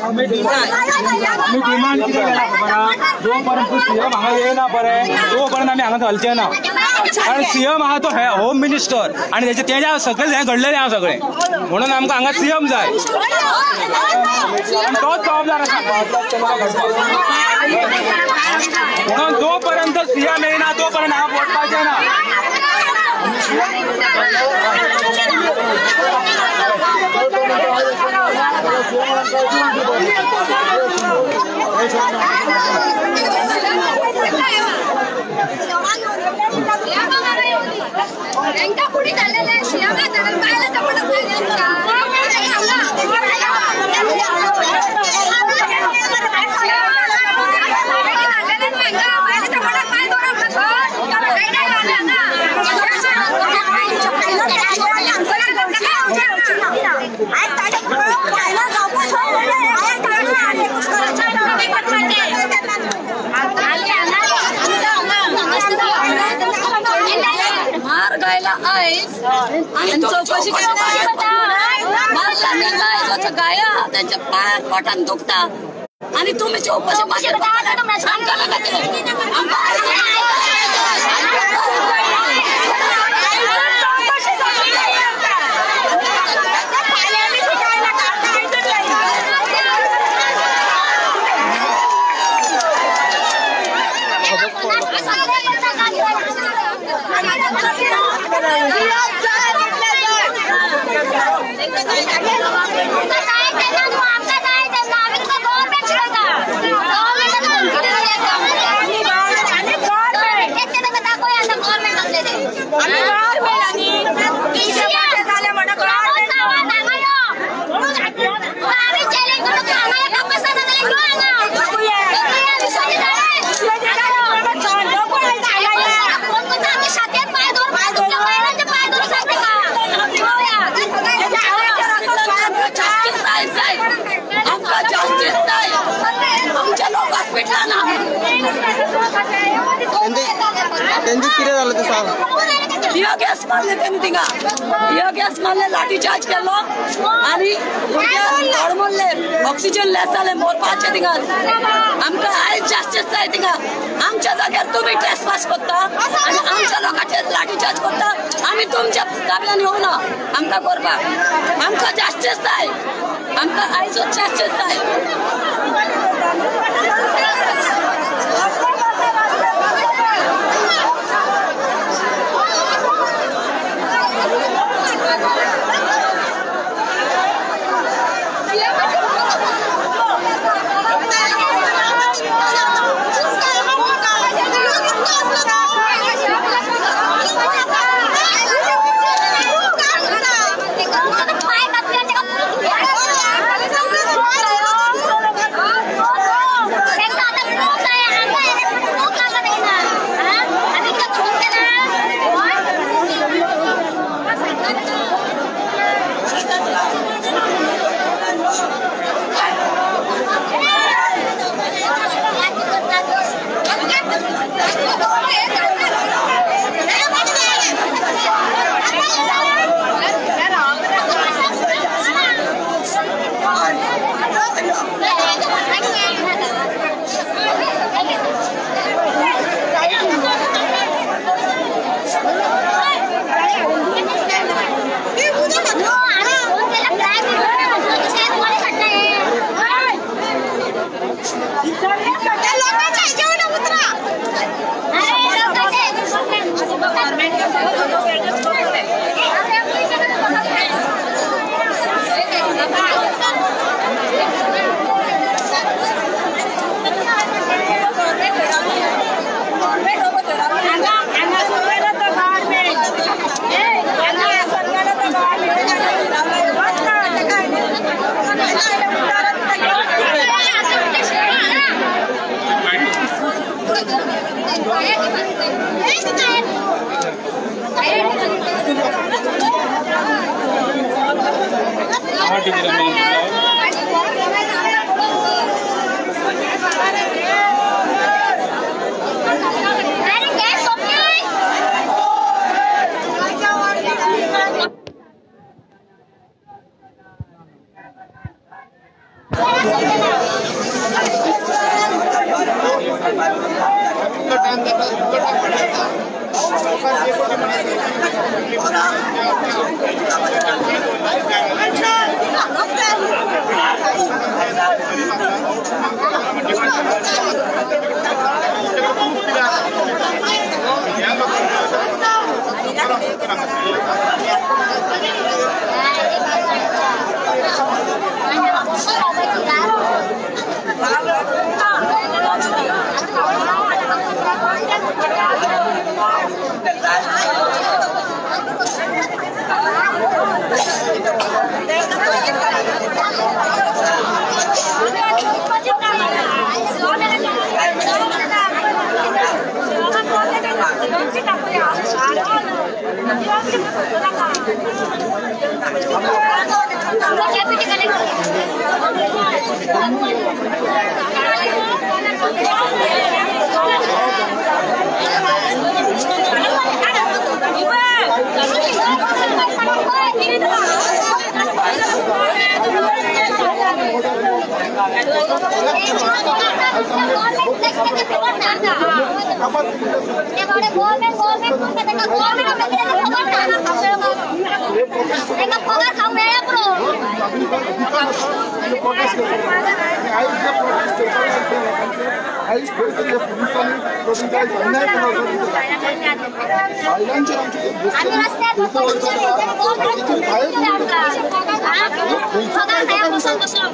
आमी डिमांड कितें केला खबर आहा जो पर्यंत CM हांगा येना बरें तो पर्यंत आमी हांगा घालचे ना कारण CM आहा तो होम मिनिस्टर आनी तेज्या सगळें हें घडलेलें आहा सगळें म्हणून आमकां हांगा CM जाय तोच जबाबदार आसा म्हणून जो पर्यंत CM येना तो पर्यंत हांगा वचपाचें ना. पुढे चाललेलं आहे शियाला त्याला कायला चपडत पाहिजे मार गायला आहेस आणि चौकशी गाया त्यांच्या पायात पोटात दुखतात आणि तुम्ही चौकशी मागे गॅस मारले त्यांनी तिंगा गॅस मारले लाठी चार्ज केलो आणि हडमोडले ऑक्सिजन लेस जाले मोरपाचे तिंगा आमकां आयज जास्तीच जाय तिंगा आमच्या जाग्यार तुम्ही ट्रेसपास करता आणि आमच्या लोकांचेर लाठी चार्ज करता आमी तुमच्या ताब्यान येवना आमकां करपाक आमकां जास्तीच जाय आमकां आयजूच जास्तीच जाय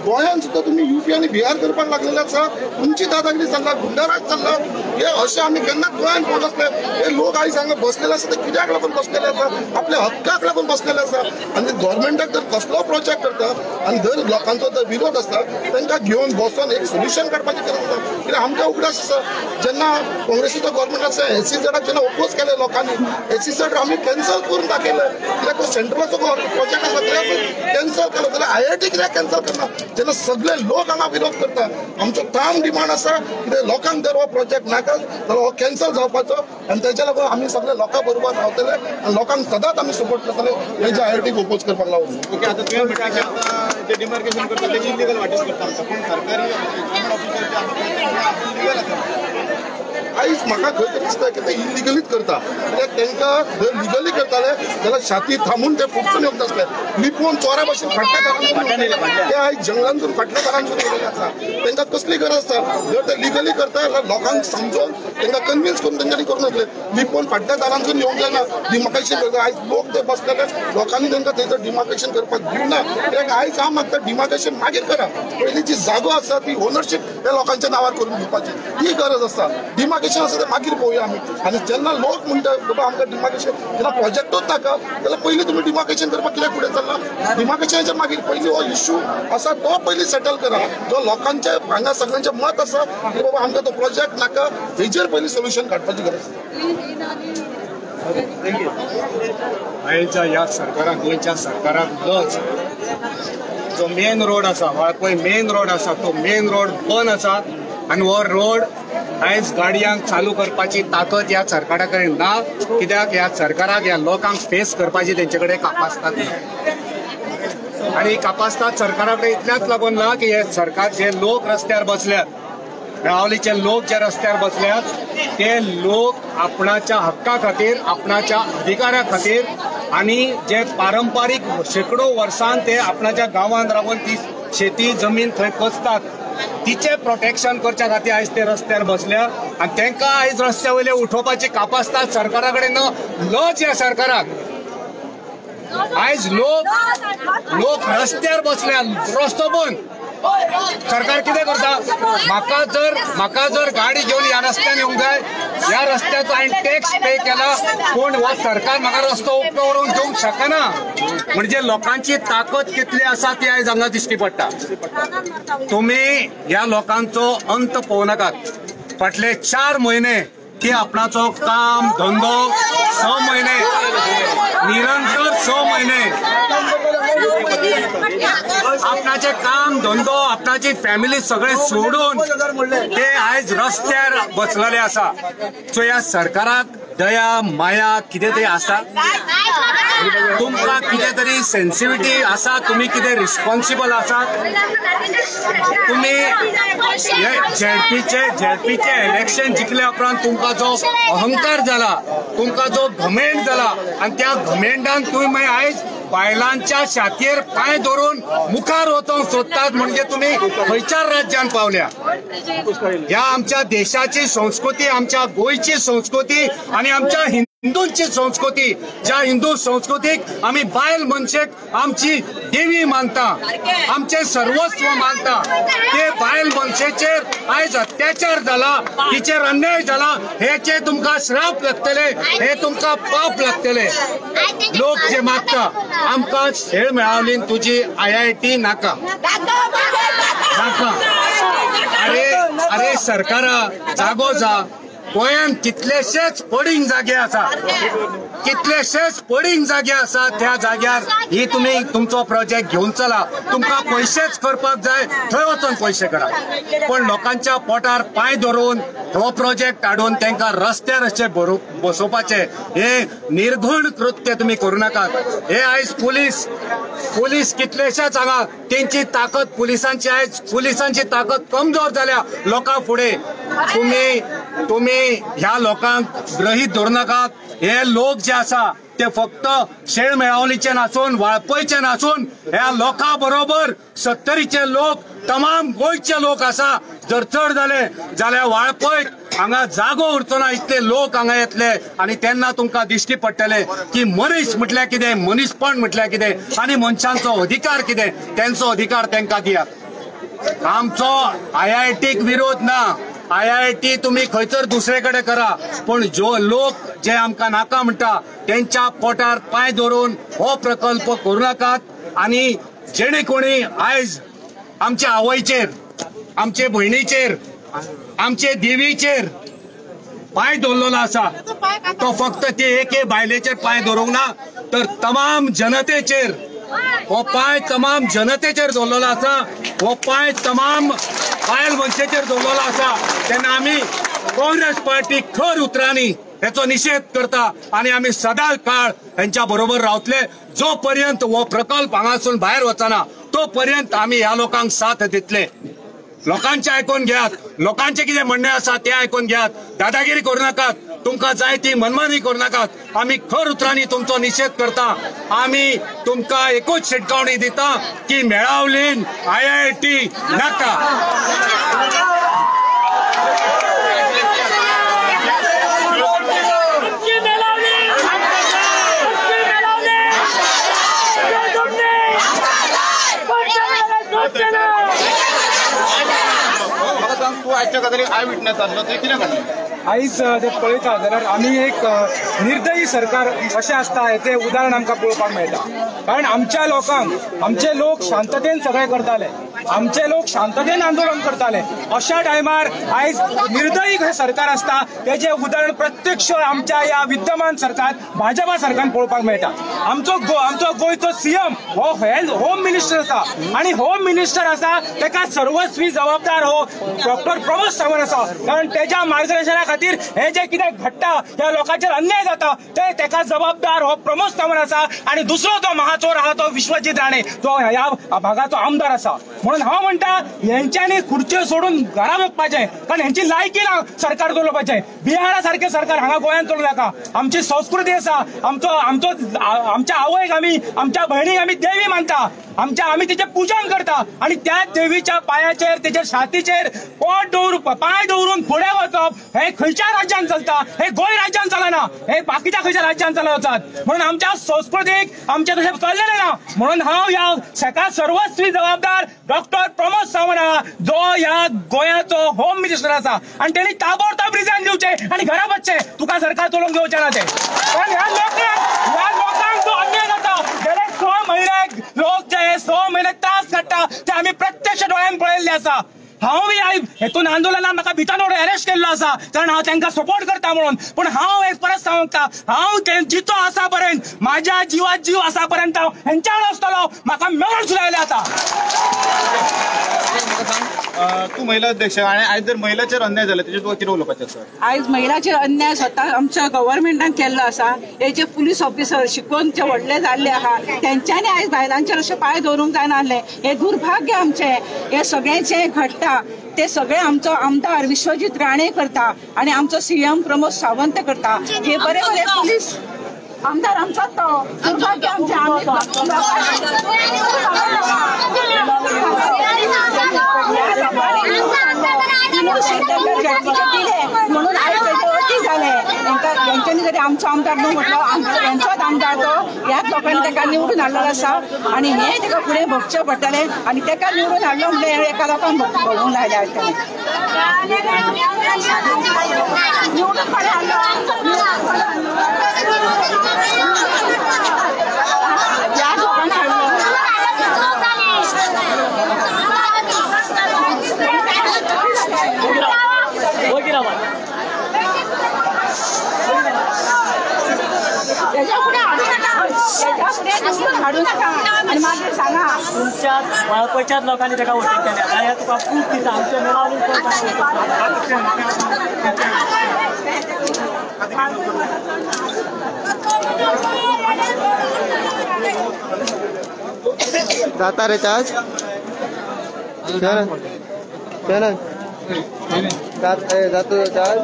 गोंयांत सुद्धा तुम्ही यूपी आणि बिहार करपाक लागलेले आसा. तुमची दादागिरी चल्ला, गुंडाराज चल्ला. हे अशें आमी केन्ना गोंयांत पळोवंक नासले. हे लोक आयज हांगा बसलेले आसा ते कित्याक लागून बसलेले आसा? आपल्या हक्काक लागून बसलेले आसा. आनी गव्हर्मेंटाक जर कसलो प्रोजेक्ट करता आनी जर लोकांचो जर विरोध आसता तांकां घेवन बसोन एक सोल्युशन काडपाची गरज आसा. कित्याक आमकां उगडास आसा जेन्ना काँग्रेसीचो गव्हर्मेंट आसा SCZाक जेन्ना ओपोज केले लोकांनी SCZ आमी कॅन्सल करून दाखयले. कित्याक तो सेंट्रलाचो प्रोजेक्ट आसा ते कॅन्सल केलो जाल्यार IIT कित्याक कॅन्सल करना? जेन्ना सगळे लोक हांगा विरोध करता आमचो ठाम डिमांड आसा की लोकांक जर हो प्रोजेक्ट नाका जाल्यार हो कॅन्सल जावपाचो आनी तेच्या लागून आमी सगळे लोकां बरोबर रावतले आनी लोकांक सदांच आमी सपोर्ट करतले हेजे IITक ओपोज करपाक लागून. ओके, आता तुम्ही म्हणटा जे डिमार्केशन करता तेजी इलिगल वाटेस करता आमकां, पूण सरकारी आयज म्हाका खंय तरी दिसता की ते इलिगलीच करता कित्याक तांकां जर लिगली करताले जाल्यार छाती थांबून ते फुडसून येवंक नासले लिपोवन चोरा भाशेन फाटल्या दारांतून ते आयज जंगलांतून फाटल्या दारांतून येयलेले आसा तांकां कसली गरज आसता जर ते लिगली करता जाल्यार लोकांक समजोवन तांकां कन्विन्स करून तेंच्यांनी करूं नासले लिपोवन फाटल्या दारांतून येवंक जायना डिमार्केशन करता आयज लोक ते बसलेले लोकांनी तांकां थंयसर डिमार्केशन करपाक दिवना कित्याक आयज हांव मागता डिमार्केशन मागीर करा पयलीं जी जागो आसा ती ओनरशीप त्या लोकांच्या नांवार करून दिवपाची ही गरज आसा डिमार्केशन आसा तें मागीर पळोवया आमी आनी जेन्ना लोक म्हणटा बाबा आमकां डिमार्केशन जेन्ना प्रोजेक्टूच नाका जाल्यार पयलीं तुमी डिमार्केशन करपाक कित्याक फुडें चल्ला डिमार्केशनाच्या मागीर पयलीं हो इश्यू आसा तो पयलीं सेटल करा जो लोकांचे हांगा सगळ्यांचें मत आसा की बाबा आमकां तो प्रोजेक्ट नाका हेजेर पयलीं सोल्युशन काडपाची गरज आयज ह्या सरकाराक गोंयच्या सरकाराक लज जो मेन रोड आसा वाळपय मेन रोड आसा तो मेन रोड बंद आसा आनी हो रोड आयज गाडयांक चालू करपाची ताकद ह्या सरकारा कडेन ना कित्याक ह्या सरकाराक ह्या लोकांक फेस करपाची तेंचे कडेन कापासतात आनी कापासतात सरकारा कडेन इतल्याच लागून ना की हे सरकार जे लोक रस्त्यार बसल्यात मेळावलीचे लोक जे रस्त्यार बसल्यात ते लोक आपणाच्या हक्का खातीर आपणाच्या अधिकारा खातीर आणि जे पारंपारीक शेकडो वर्सां ते आपणाच्या गांवांत रावून ती शेती जमीन थंय कसतात तिचे प्रोटेक्शन करच्या खातीर आयज ते रस्त्यार बसल्या आनी तांकां आयज रस्त्या वयले उठोवपाची कापासतात सरकारा कडेन लज ह्या सरकाराक आयज लोक रस्त्यार बसल्या रस्तो बंद सरकार कितें करता म्हाका जर गाडी घेवन ह्या रस्त्यान येवंक जाय ह्या रस्त्याचो हांवें टॅक्स पे केला पूण हो सरकार म्हाका रस्तो उक्तो व्हरून घेवंक शकना म्हणजे लोकांची ताकद कितली आसा ती आयज हांगा दिश्टी पडटा तुमी ह्या लोकांचो अंत पळोवनाकात फाटले 4 म्हयने की आपणाचो काम धंदो 6 म्हयने निरंतर 6 म्हयने आपणाचे काम धंदो आपणाची फॅमिली सगळे सोडून ते आयज रस्त्यार बसलेले आसा सो ह्या सरकाराक दया माया कितें तरी आसा तुमकां कितें तरी सेन्सिटिव्हिटी आसा तुमी कितें रिस्पॉन्सिबल आसात तुमी झेडपीचे इलेक्शन जिखल्या उपरांत तुमकां जो अहंकार जाला तुमकां जो घमेंड जाला आनी त्या घमेंडान तुमी मागीर आयज बायलांच्या छातयेर पांय धरून मुखार वचोंक सोदतात म्हणजे तुमी खंयच्या राज्यान पावल्या ह्या आमच्या देशाची संस्कृती आमच्या गोंयची संस्कृती आणि आमच्या हिंदूंची संस्कृती ज्या हिंदू संस्कृतीक आमी बायल मनशेक आमची देवी मानता आमचे सर्वस्व मानता ते बायल मनशेचेर आयज अत्याचार जाला तिचेर अन्याय जाला हेचे तुमकां श्राप लागतले हे तुमकां पाप लागतले लोक जे मागता आमकां शेळ मेळावलीन तुजी IIT नाका अरे सरकारा जागो जा गोंयांत कितलेशेच पडींग जागे आसा त्या जाग्यार ही तुमी तुमचो प्रोजेक्ट घेवन चला तुमकां पयशेच करपाक जाय थंय वचून पयशे करा पण लोकांच्या पोटार पांय धरून हो प्रोजेक्ट हाडून तांकां रस्त्यार अशें बसोवपाचे हे निर्घृण कृत्य तुमी करूं नाकात हे आयज पुलीस कितलेशेच हांगा तेंची ताकद पुलिसांची ताकद कमजोर जाल्या लोकां फुडें तुम्ही ह्या लोकांक ग्रहीत धरू नाकात हे लोक जे आसा ते फक्त शेळ मेळावलीचे नासून वाळपयचे नासून ह्या लोकां बरोबर 70चे लोक तमाम गोंयचे लोक आसा जर चड जाले जाल्यार वाळपय हांगा जागो उरचो ना इतले लोक हांगा येतले आनी तेन्ना तुमकां दिश्टी पडटले की मनीस म्हटल्यार कितें मनीसपण म्हटल्यार कितें आनी मनशांचो अधिकार कितें तेंचो अधिकार तांकां दियात आमचो IITक विरोध ना IIT तुम्ही खंयसर दुसरे कडेन करा पण जो लोक जे आमकां नाका म्हणटा तेंच्या पोटार पांय धरून हो प्रकल्प करूं नाकात आनी जेणे कोणी आयज आमच्या आवयचेर आमचे भयणीचेर आमचे देवीचेर पांय दवरलेलो आसा तो फक्त ते एके बायलेचेर पांय धरूंक ना तर तमाम जनतेचेर हो पांय तमाम जनतेचेर दवरलेलो आसा हो पांय तमाम बायल मनशेचेर दवरलेलो आसा तेन्ना आमी काँग्रेस पार्टी खर उतरांनी हेचो निषेध करता आनी आमी सदांच काळ हेंच्या बरोबर रावतले जो पर्यंत हो प्रकल्प हांगासून भायर वचना तो पर्यंत आमी ह्या लोकांक साथ दितले लोकांचे आयकून घेयात, लोकांचे कितें म्हणणें आसा तें आयकून घेयात, दादागिरी करूं नाकात, तुमकां जाय ती मनमानी करूं नाकात. आमी खर उतरांनी तुमचो निशेध करता. आमी तुमकां एकूच शिटकावणी दिता की मेळावलीन IIT नाका. तू आयच्या खातीर आय विटनेस आसलो ते कितें घडलें? आयज ते पळयता जाल्यार आमी एक निर्दयी सरकार कशें आसता हेचें उदाहरण आमकां पळोवपाक मेळटा. कारण आमच्या लोकांक आमचे लोक शांततेन सगळें करताले, आमचे लोक शांततेन आंदोलन करताले. अशा टायमार आयज निर्दयी खंय सरकार आसता तेजें उदाहरण प्रत्यक्ष आमच्या ह्या विद्यमान सरकार भाजपा सरकारान पळोवपाक मेळटा. आमचो गोंयचो CM हो होम मिनिस्टर आसा आनी होम मिनिस्टर आसा तेका सर्वस्वी जबाबदार हो डॉक्टर प्रमोद सावंत आसा. कारण तेज्या मार्गदर्शना खातीर हे जे कितें घडटा, ह्या लोकांचेर अन्याय जाता ते तेका जबाबदार हो प्रमोद सावंत आसा. आणि दुसरो तो महाचोर आहा तो विश्वजीत राणे, तो ह्या भागाचो आमदार आसा. म्हणून हांव म्हणटा हेंच्यांनी खुर्च्यो सोडून घरा बसपाचें, कारण हेंची लायकी ना सरकार चलोवपाचें. बिहारा सारखें सरकार हांगा गोंयांत चलूं नाका. आमची संस्कृती आसा, आमच्या आवयक आमी, आमच्या भयणीक आमी देवी मानता, आमी तिचें पुजन करता आणि त्या देवीच्या पायाचेर तेच्या छातीचेर पाय दवरून फुडें वचप हे खंयच्या राज्यांत चलता? हे गोंय राज्यांत चलना, हे बाकीच्या खंयच्या राज्यांत चलतात. म्हणून आमच्या संस्कृतीक आमचे तशें चल्लेलें ना. म्हणून हांव ह्या सेका सर्वस्वी जबाबदार डॉक्टर प्रमोद सावंत आहा, जो ह्या गोंयाचो होम मिनिस्टर आसा. आणि तेणी ताबडतोब रिजायन दिवचे आणि घरा बसचे. तुका सरकार चलोवंक घेवचें ना ते. कारण ह्या लोकांक जो अन्याय जाता, गेले 6 म्हयने लोक जे 6 म्हयने त्रास काडटा ते आमी प्रत्यक्ष दोळ्यान पळयल्ले आसा. हांव हेतून आंदोलनात म्हाका भितरलोड अरेस्ट केल्लो आसा, कारण हांव तांकां सपोर्ट करता म्हणून. पण हांव एक परत सांगता, हांव जितो आसा पर्यंत, म्हाज्या जिवात जीव आसा पर्यंत हांव हेंच्या वांगडा आसतलो. म्हाका मेळून सुद्दां आतां. तू महिला अध्यक्ष आणि आयज जर महिलाचेर अन्याय जालो तेजेर तुका कितें उलोवपाचें आसा? आयज महिलाचेर अन्याय स्वता आमच्या गव्हर्नमेंटान केल्लो आसा. हे जे पुलीस ऑफिसर शिकून जे व्हडले जाल्ले आहा तेंच्यांनी आयज बायलांचेर अशें पांय दवरूंक जायनासलें. हे दुर्भाग्य आमचें. हे सगळें जें घडटा ते सगळे आमचो आमदार विश्वजीत राणे करता आणि आमचो CM प्रमोद सावंत करता. हे बरे बरे पुलीस आमदार आमचो तो दुर्भाग्य म्हणून आयज तेचे अती झाले. यांच्यानी जरी आमचो आमदार न्हू म्हटलो, यांचोच आमदार तो. ह्याच लोकांनी ताका निवडून हाडलो आसा आणि हे ताका फुडें भोगचें पडटलें. आणि ताका निवडून हाडलो म्हणजे एका लोकांक भोगूंक लायल्या आसतलें. निवडून फुडें हाडलो ह्या लोकांक हाडलो. हाडू नका आणि मागीर सांगा तुमच्या वाळपयच्याच लोकांनी ताका वोटींग केल्या. जाल्यार तुका खूब दिता आमच्या मेळावळीन जाता रे चार्ज जातो चार्ज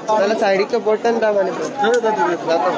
त्याला सायडीक बटन दाब जातो.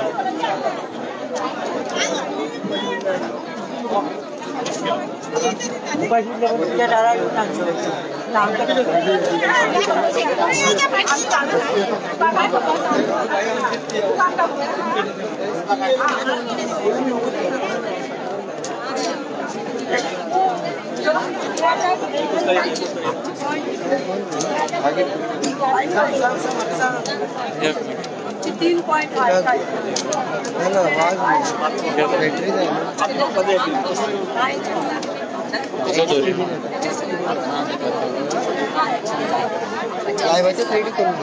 लायव्हाच्या साईड करून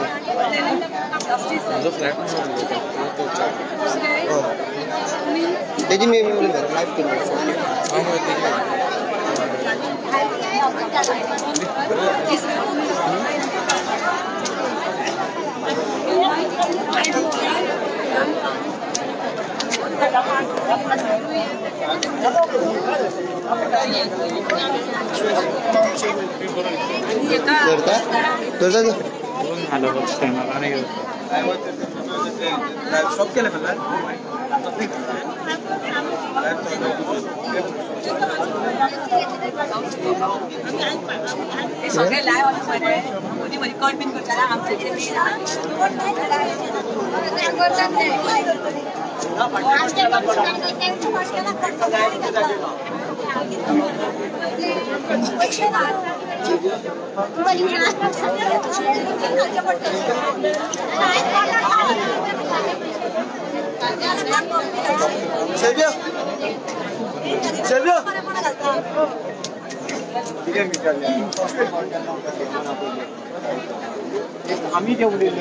त्याची मी लाईव्ह करून सगळे लाईव्ह रिकॉर्ड बिन करताना आमच्या आम्ही जे उलयले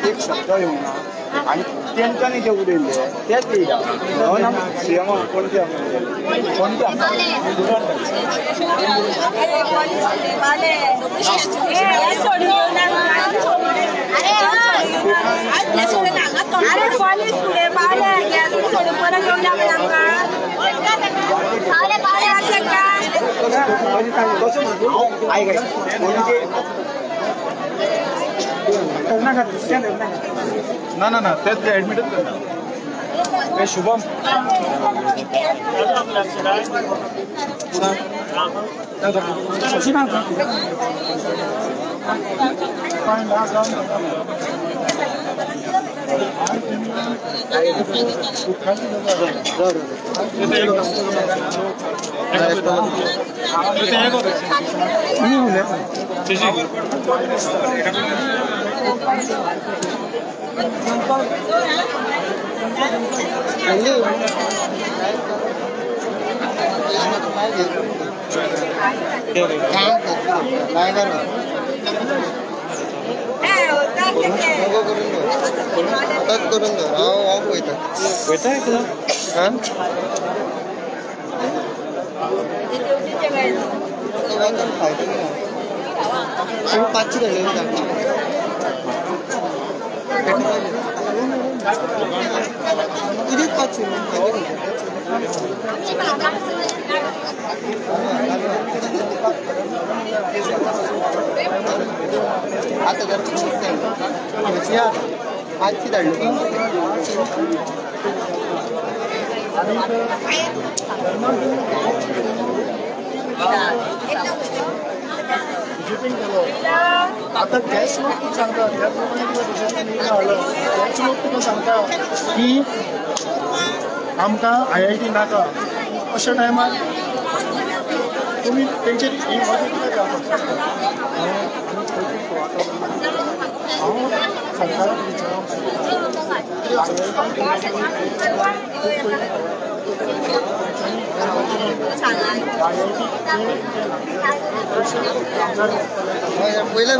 एक शब्द येवना आणि तेंच्यांनी जे उलयले तेच येयला सीएम कोणते ना तेच ऍडमिटच करणार शुभम शशिकांत आजची धाडली आता गॅस लोक तू सांगता गॅस लोक तुका सांगता की आमकां IIT नाका अशा टायमार तुम्ही तेंचेर ही मदत कित्याक जावपाक हांव सरकाराक पहिला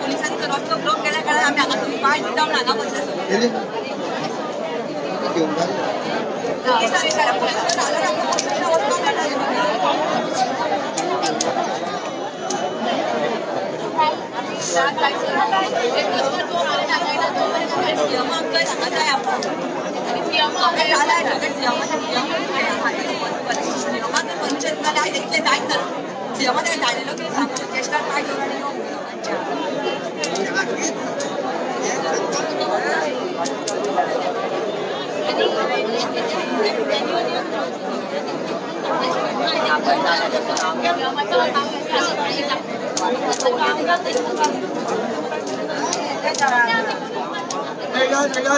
पोलिसांनी तो रस्तो ब्लॉक केल्या कारण आम्ही हांगा तुम्ही पाय दिता म्हणून हांगा बसले सगळे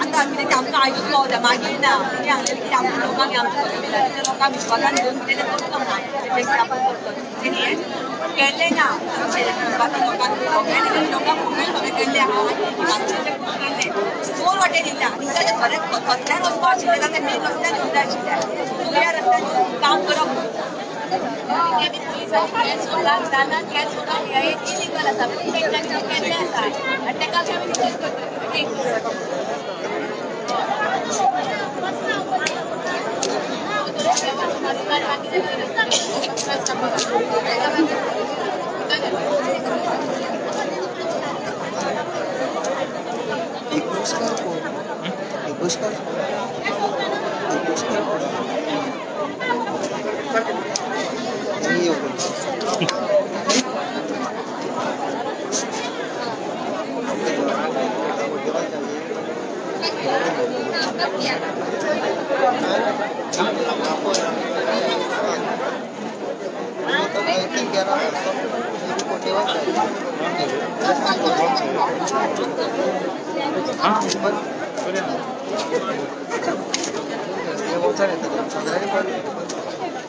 आता कितें आमकां आयकूंक गावता मागीर ना कितें सांगलेलें की आमच्या लोकांक लोकांक विश्वासान घेवन कितें करता म्हणून तेणी केल्लें ना लोकांक लोकांक सगळें केल्लें आहा केल्लें दोन वाटेन दिता ताचे खरें खतल्यान वचपा आशिल्लें जाल्यार मेन रस्त्यान येवंक जाय आशिल्लें सगळ्या रस्त्यान काम करप पुलिसांनी सोडला जाल्यार गॅस सोडप हें इलिगल आसा तेंच्यांनी केल्लें आसा आनी तेका आमी निशेध करता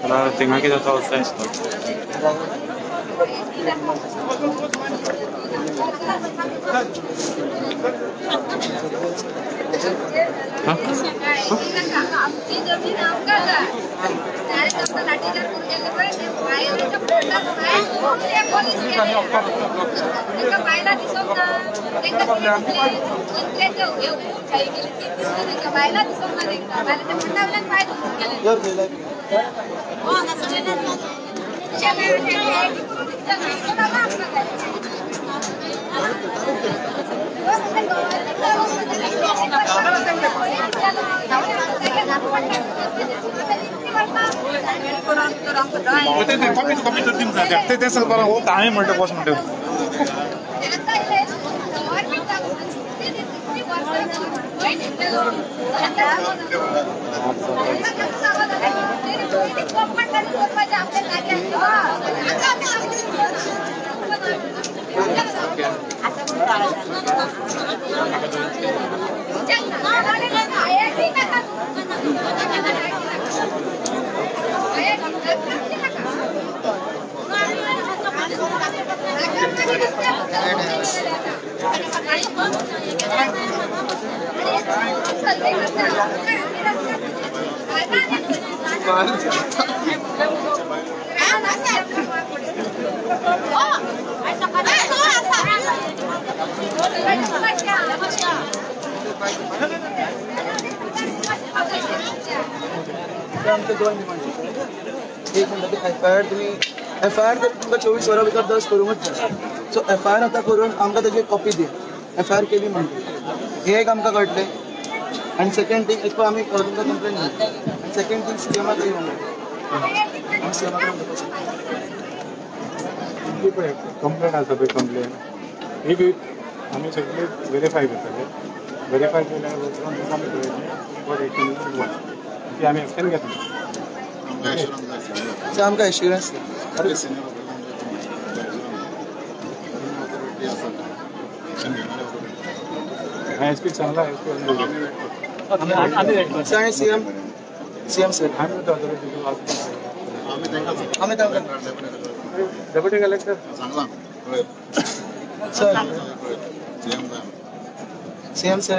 Para tenga que tratar esto. ते सगळं होत आहे म्हणतो बस म्हणतो एक म्हणटा ते FIR तुम्ही FIR तर तुमकां 24 वरां भितर दर्ज करूंकच जाय. सो FIR आतां करून आमकां ताची कॉपी दी. FIR केली म्हणटा हे एक आमकां कळटलें. आनी सेकंड थिंग एक आमी तुमकां कंप्लेन दिली. आनी सेकंड थिंग CMाक येवंक आमी CMाक कंप्लेंट आसा पळय कंप्लेन ही बी आमी सगळे व्हेरीफाय करतले. व्हेरीफाय केल्यार आमी पळयतले ती आमी एक्शन घेतली. सो आमकां एश्युरन्स SP सांगला आनी CM सर आमी तांकां deputy collector sir CM sir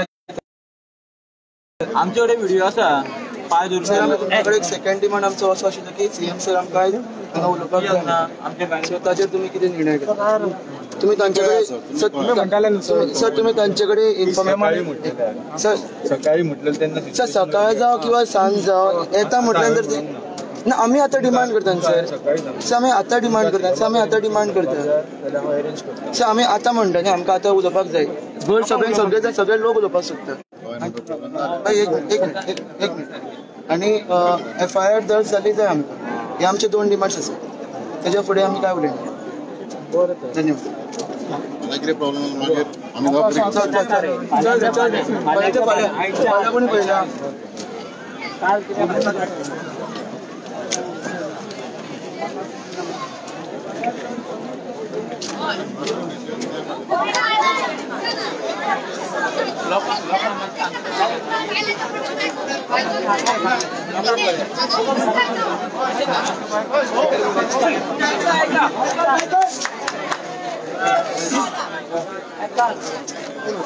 आमचे कडेन व्हिडिओ आसा पाय आमचे एक सेकंड डिमांड आमचो असो आशिल्लो की CM सर आमकां हांगा उलोवपाक जाय. सो ताचेर तुमी कितें निर्णय घेता? तुम्ही तांचे कडेन सर तुम्ही तांचे कडेन इन्फॉर्मेशन सर सकाळी म्हटलें तेन्ना सर सकाळ जावं किंवा सांज जावं येता म्हटल्यानंतर ते ना आमी आतां डिमांड करता सर आमी आतां डिमांड करता सर आमी आतां म्हणटा न्ही आमकां आतां उलोवपाक जाय. घर सगळे लोक उलोवपाक सोदता. एक मिनिट आनी FIR दर्ज जाली जाय आमकां. हे आमचे 2 डिमांड्स आसात. तेज्या फुडें आमी काय उलयना. धन्यवाद. कोणी पळयला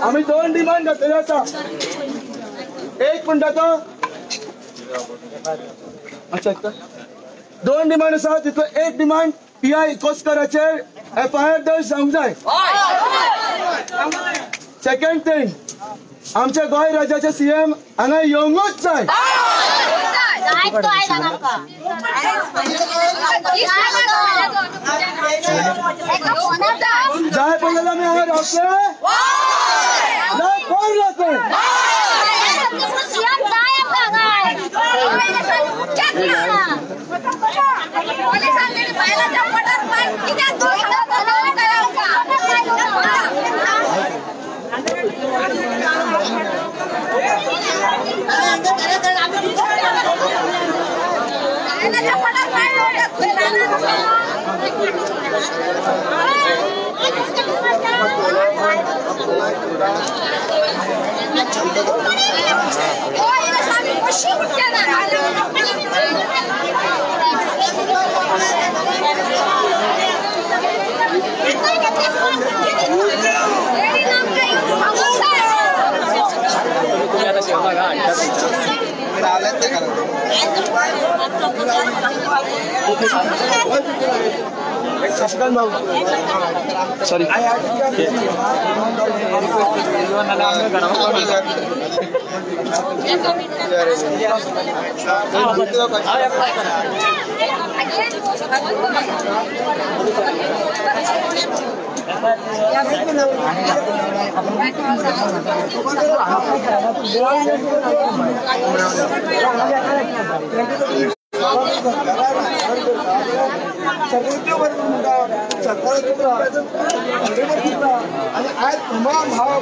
आम्ही 2 डिमांड घातलेले आसा. एक म्हणटा तो अच्छा 2 डिमांड आसा तितलो एक डिमांड PI इकोस्कराचेर FIR दर्ज जावंक जाय. सेकंड थिंग आमच्या गोंय राज्याचे CM हांगा येवंकूच जाय. जाय पडलें आमी हांगा रावतले जाय कोण रावतले शशिकांत भाऊ सॉरी आणि आज तमाम भाव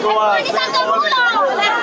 Goa.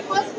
फर्स्ट